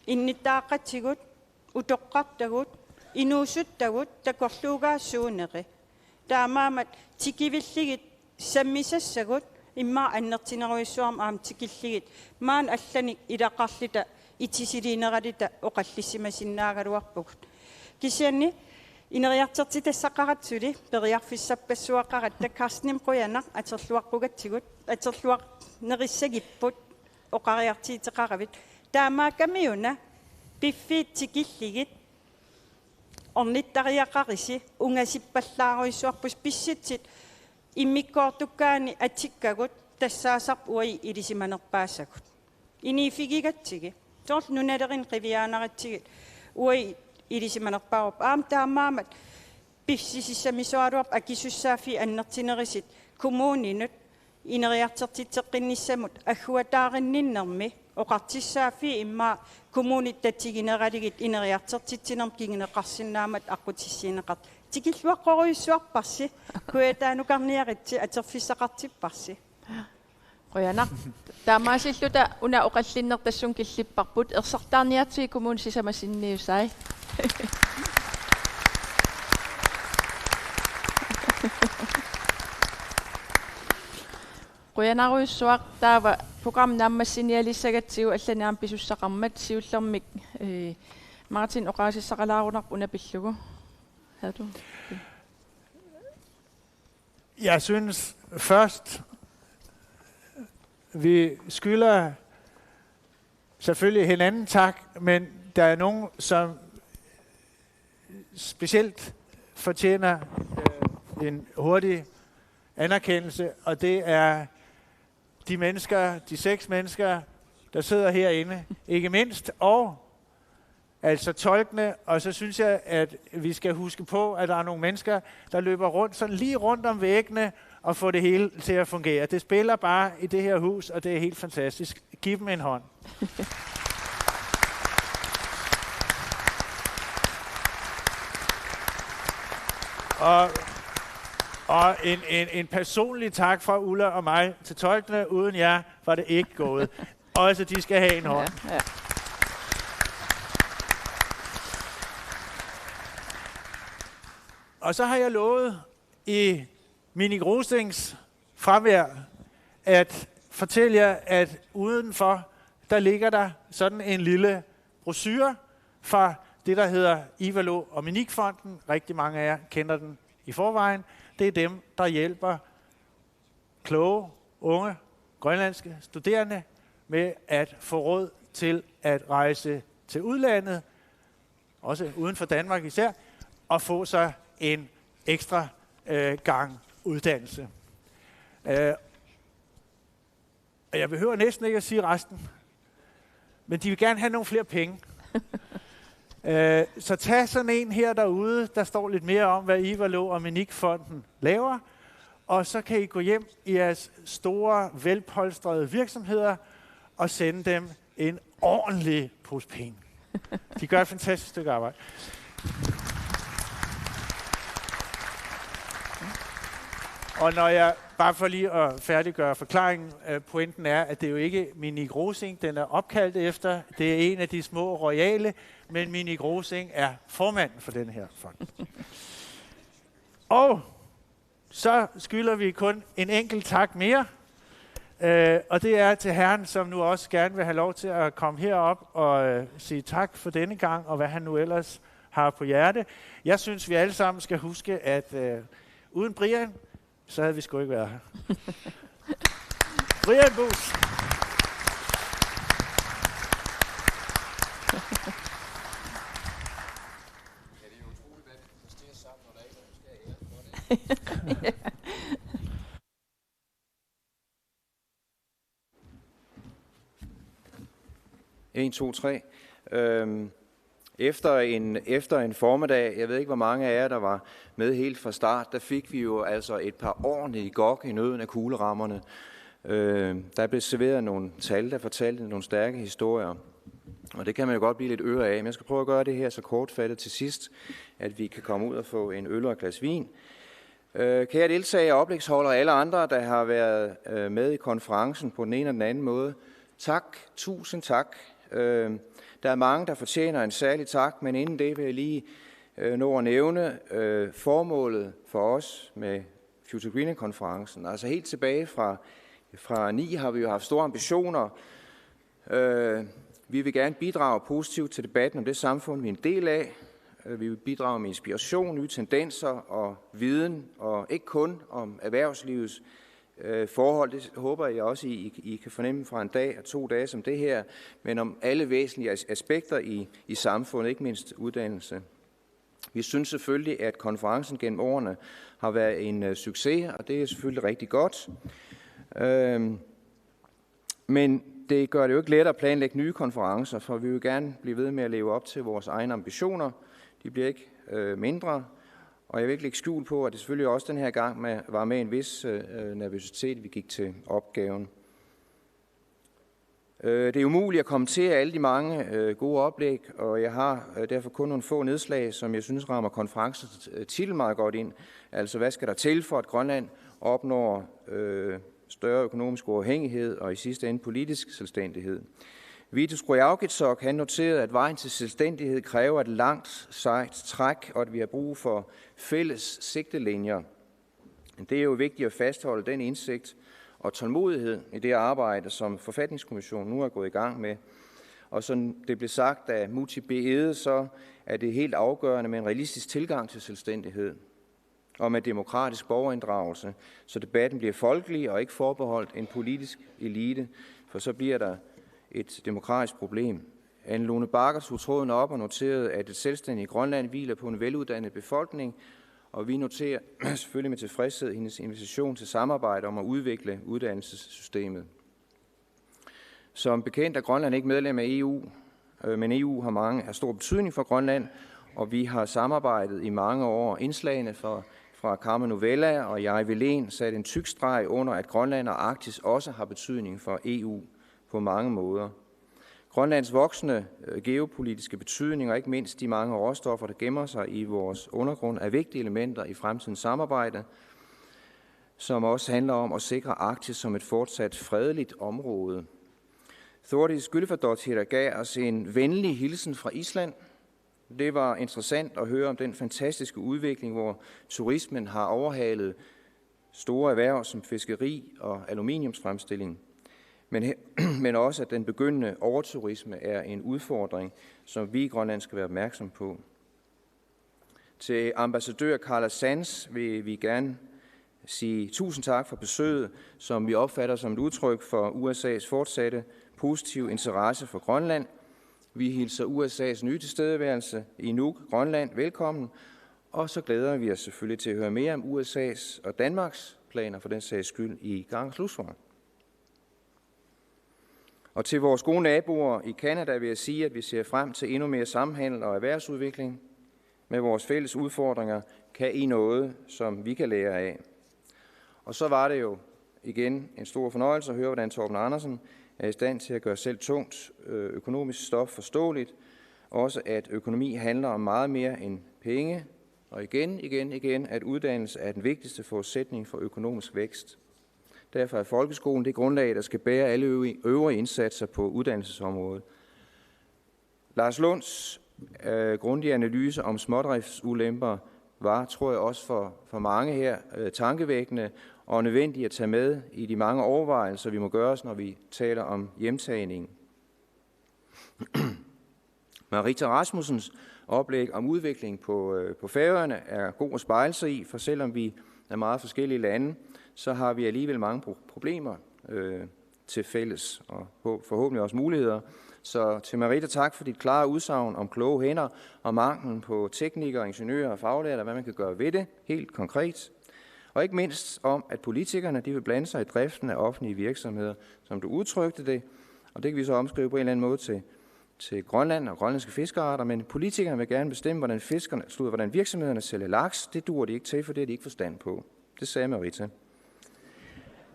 инниттаақатигут утоққартагут инуусуттагут такорлуугаассуунери таамаамат тикивиллигит саммисассагут имма аннертинеруиссуарма аам тикиллигит маан алланик илақарлита итисилиинералита оқаллиссимасиннаагалуарпугут кисианни инериартертитассақаратсули периарфиссаппассуаққарат таккарсним қуянақ атерлуаққугатсигут атерлуақ нериссагиппут оқариартиитеқаравит таамаакамиуна пиффиит тикиллигит орниттариақариси унгасиппаллааруиссуарпус писситсит иммиккоортуккаани атиккагут тассаасарп уи илисиманерпаассагут инифигигатсиги тоорл нуналерин қивиаанаратсигит уи илисиманерпаарп аам таамаамат писсисиссамисуалуарп акисуссаафи аннертинерисит коммуунинут инериартертитсеққинниссамут аггуатааринниннерми оқартиссаафи имма коммуниттатигинералигит инериартертитсинерм кингинеқарсинаамат аққутиссиинеқарт тикиллуаққоруйуссуарпарси куятаанукарниаритси атерфиссақартиппарси qoyanaq taamaasилluta una oqallinnertassun killipparput ersartaarniartigi kommun sisamasinniusai qoyanaruissuaq taava program nammassinialissagatsigу алланиам писуссақармат сиуллермик Martin oqaasissaqalaarunarp unapillugu havde du Jeg synes først, vi skylder selvfølgelig hinanden tak, men der er nogen, som specielt fortjener en hurtig anerkendelse, og det er de mennesker, de 6 mennesker, der sidder herinde, ikke mindst, og altså tolkene, og så synes jeg, at vi skal huske på, at der er nogle mennesker, der løber rundt, sådan lige rundt om væggene, og får det hele til at fungere. Det spiller bare i det her hus, og det er helt fantastisk. Giv dem en hånd. Og en personlig tak fra Ulla og mig til tolkene. Uden jer var det ikke gået. Også de skal have en hånd. Ja, ja. Og så har jeg lovet i Minik Rostings fravær at fortælle jer, at udenfor, der ligger der sådan en lille brochure fra det, der hedder Ivalo og Minik-fonden. Rigtig mange af jer kender den i forvejen. Det er dem, der hjælper kloge, unge, grønlandske studerende med at få råd til at rejse til udlandet, også uden for Danmark især, og få sig en ekstra gang uddannelse. Og jeg behøver næsten ikke at sige resten, men de vil gerne have nogle flere penge. Så tag sådan en her derude, der står lidt mere om, hvad Ivalo og Minik-fonden laver, og så kan I gå hjem i jeres store, velpolstrede virksomheder og sende dem en ordentlig pose penge. De gør et fantastisk stykke arbejde. Og når jeg, bare for lige at færdiggøre forklaringen, pointen er, at det er jo ikke Minik Rosing, den er opkaldt efter. Det er en af de små royale, men Minik Rosing er formanden for den her fond. Og så skylder vi kun en enkelt tak mere. Og det er til herren, som nu også gerne vil have lov til at komme herop og sige tak for denne gang, og hvad han nu ellers har på hjerte. Jeg synes, vi alle sammen skal huske, at uden Brian, så havde vi sgu ikke været her. Brian Buus. Ja, det er utroligt, hvad vi kan præstere sammen, når der ikke er nogen skal ære for det. 1, 2, 3. Efter en formiddag, jeg ved ikke, hvor mange af jer, der var med helt fra start, der fik vi jo altså et par ordentlige gok i nøden af kuglerammerne. Der blev serveret nogle tal, der fortalte nogle stærke historier. Og det kan man jo godt blive lidt øre af, men jeg skal prøve at gøre det her så kortfattet til sidst, at vi kan komme ud og få en øl og et glas vin. Kære deltagere, oplægsholdere og alle andre, der har været med i konferencen på den ene eller den anden måde. Tak, tusind tak. Der er mange, der fortjener en særlig tak, men inden det vil jeg lige nå at nævne formålet for os med Future Greenland-konferencen. Altså helt tilbage fra 9 har vi jo haft store ambitioner. Vi vil gerne bidrage positivt til debatten om det samfund, vi er en del af. Vi vil bidrage med inspiration, nye tendenser og viden, og ikke kun om erhvervslivets forhold. Det håber jeg også, I kan fornemme fra en dag og 2 dage som det her, men om alle væsentlige aspekter i samfundet, ikke mindst uddannelse. Vi synes selvfølgelig, at konferencen gennem årene har været en succes, og det er selvfølgelig rigtig godt. Men det gør det jo ikke let at planlægge nye konferencer, for vi vil gerne blive ved med at leve op til vores egne ambitioner. De bliver ikke mindre, og jeg vil ikke lægge skjul på, at det selvfølgelig også den her gang var med en vis nervøsitet, vi gik til opgaven. Det er umuligt at kommentere alle de mange gode oplæg, og jeg har derfor kun nogle få nedslag, som jeg synes rammer konferencens titel meget godt ind. Altså, hvad skal der til for, at Grønland opnår større økonomisk uafhængighed og i sidste ende politisk selvstændighed? Vitus Grujaukitsok, han noterede, at vejen til selvstændighed kræver et langt, sejt træk, og at vi har brug for fælles sigtelinjer. Det er jo vigtigt at fastholde den indsigt og tålmodighed i det arbejde, som Forfatningskommissionen nu er gået i gang med. Og som det blev sagt af Muti B. Ede, så er det helt afgørende med en realistisk tilgang til selvstændighed og med demokratisk borgerinddragelse, så debatten bliver folkelig og ikke forbeholdt en politisk elite, for så bliver der et demokratisk problem. Anne Lone Bakker tog tråden op og noterede, at et selvstændigt Grønland hviler på en veluddannet befolkning, og vi noterer selvfølgelig med tilfredshed hendes invitation til samarbejde om at udvikle uddannelsessystemet. Som bekendt er Grønland ikke medlem af EU, men EU har stor betydning for Grønland, og vi har samarbejdet i mange år. Indslagene fra Carmen Novella og jeg Velén satte en tyk streg under, at Grønland og Arktis også har betydning for EU på mange måder. Grønlands voksende geopolitiske betydning og ikke mindst de mange råstoffer, der gemmer sig i vores undergrund, er vigtige elementer i fremtidens samarbejde, som også handler om at sikre Arktis som et fortsat fredeligt område. Þórdís Gullvadóttir gav os en venlig hilsen fra Island. Det var interessant at høre om den fantastiske udvikling, hvor turismen har overhalet store erhverv som fiskeri og aluminiumsfremstilling. Men også, at den begyndende overturisme er en udfordring, som vi i Grønland skal være opmærksom på. Til ambassadør Carla Sands vil vi gerne sige tusind tak for besøget, som vi opfatter som et udtryk for USA's fortsatte positive interesse for Grønland. Vi hilser USA's nye tilstedeværelse i Nuuk, Grønland, velkommen, og så glæder vi os selvfølgelig til at høre mere om USA's og Danmarks planer for den sags skyld i Garns Lusvang. Og til vores gode naboer i Canada vil jeg sige, at vi ser frem til endnu mere samhandel og erhvervsudvikling. Med vores fælles udfordringer kan I noget, som vi kan lære af. Og så var det jo igen en stor fornøjelse at høre, hvordan Torben Andersen er i stand til at gøre selv tungt økonomisk stof forståeligt, også, at økonomi handler om meget mere end penge, og igen, at uddannelse er den vigtigste forudsætning for økonomisk vækst. Derfor er folkeskolen det grundlag, der skal bære alle øvrige indsatser på uddannelsesområdet. Lars Lunds grundige analyse om smådriftsulemper var, tror jeg også for mange her, tankevækkende og nødvendigt at tage med i de mange overvejelser, vi må gøre os, når vi taler om hjemtagning. Marita Rasmussens oplæg om udvikling på Færøerne er god at spejle sig i, for selvom vi er meget forskellige lande, så har vi alligevel mange problemer til fælles, og forhåbentlig også muligheder. Så til Marita, tak for dit klare udsagn om kloge hænder og manglen på teknikere, ingeniører og faglærere, hvad man kan gøre ved det, helt konkret. Og ikke mindst om, at politikerne de vil blande sig i driften af offentlige virksomheder, som du udtrykte det, og det kan vi så omskrive på en eller anden måde til Grønland og grønlandske fiskearter, men politikerne vil gerne bestemme, hvordan virksomhederne sælger laks. Det duer de ikke til, for det er de ikke forstand på. Det sagde Marita.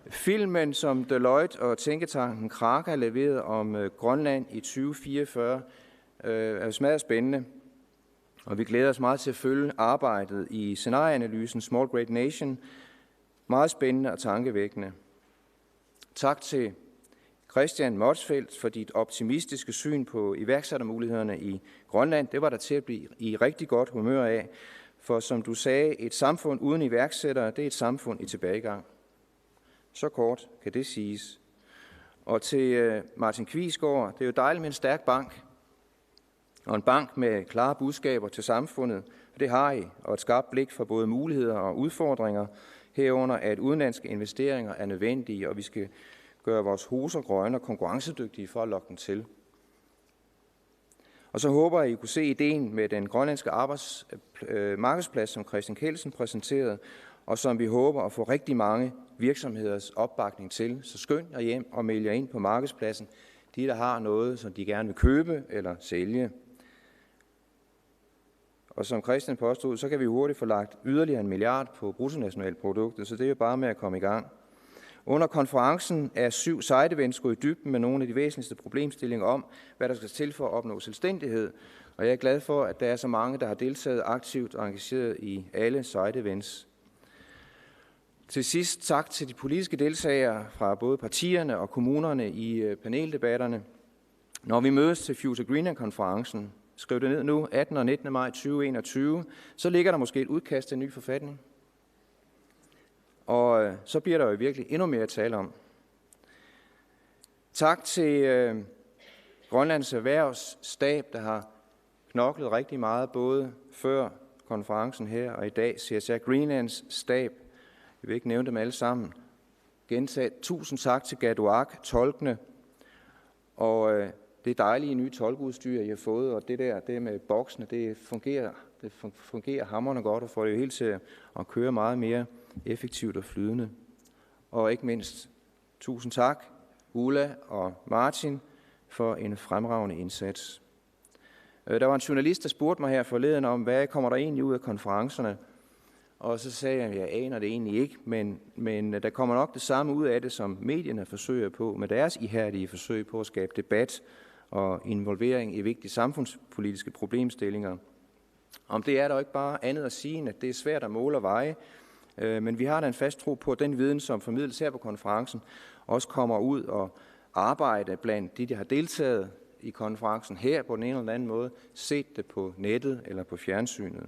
Filmen, som Deloitte og tænketanken Kraka leveret om Grønland i 2044, er smadret spændende, og vi glæder os meget til at følge arbejdet i scenarieanalysen Small Great Nation. Meget spændende og tankevækkende. Tak til Christian Motzfeldt for dit optimistiske syn på iværksættermulighederne i Grønland. Det var der til at blive i rigtig godt humør af, for som du sagde, et samfund uden iværksættere, det er et samfund i tilbagegang. Så kort kan det siges. Og til Martin Kvisgaard, det er jo dejligt med en stærk bank, og en bank med klare budskaber til samfundet. Det har I, og et skarpt blik for både muligheder og udfordringer, herunder at udenlandske investeringer er nødvendige, og vi skal gøre vores hoser grønne og konkurrencedygtige for at lokke dem til. Og så håber jeg, I kunne se ideen med den grønlandske markedsplads, som Christian Kelsen præsenterede, og som vi håber at få rigtig mange virksomheders opbakning til. Så skynd jer hjem og meld jer ind på markedspladsen. De, der har noget, som de gerne vil købe eller sælge. Og som Christian påstod, så kan vi hurtigt få lagt yderligere 1 milliard på bruttonationalproduktet, så det er jo bare med at komme i gang. Under konferencen er 7 side-events gået i dybden med nogle af de væsentligste problemstillinger om, hvad der skal til for at opnå selvstændighed. Og jeg er glad for, at der er så mange, der har deltaget aktivt og engageret i alle side-events. Til sidst tak til de politiske deltagere fra både partierne og kommunerne i paneldebatterne. Når vi mødes til Future Greenland-konferencen, skriv det ned nu, 18. og 19. maj 2021, så ligger der måske et udkast til en ny forfatning. Og så bliver der jo virkelig endnu mere at tale om. Tak til Grønlands Erhvervsstab, der har knoklet rigtig meget, både før konferencen her og i dag. CSR Greenlands stab, jeg vil ikke nævne dem alle sammen. Gentaget 1000 tak til Gaduak, tolkene, og det dejlige nye tolkeudstyr, I har fået, og det med boksene, det fungerer hamrende godt, og får det jo helt til at køre meget mere effektivt og flydende. Og ikke mindst, 1000 tak, Ulla og Martin, for en fremragende indsats. Der var en journalist, der spurgte mig her forleden om, hvad kommer der egentlig ud af konferencerne? Og så sagde jeg, at jeg aner det egentlig ikke, men der kommer nok det samme ud af det, som medierne forsøger på, med deres ihærdige forsøg på at skabe debat og involvering i vigtige samfundspolitiske problemstillinger. Om det er der ikke bare andet at sige, end at det er svært at måle og veje, men vi har da en fast tro på, at den viden, som formidles her på konferencen, også kommer ud og arbejder blandt de, der har deltaget i konferencen her på den ene eller anden måde, set det på nettet eller på fjernsynet.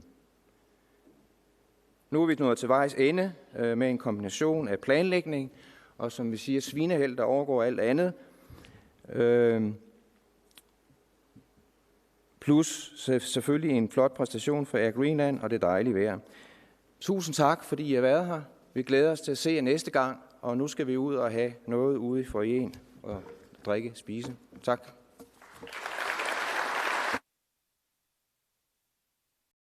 Nu er vi nået til vejs ende med en kombination af planlægning og, som vi siger, svineheld, der overgår alt andet. Plus selvfølgelig en flot præstation for Air Greenland og det dejlige vejr. Tusind tak, fordi I har været her. Vi glæder os til at se jer næste gang, og nu skal vi ud og have noget ude i foyeren og drikke, spise. Tak.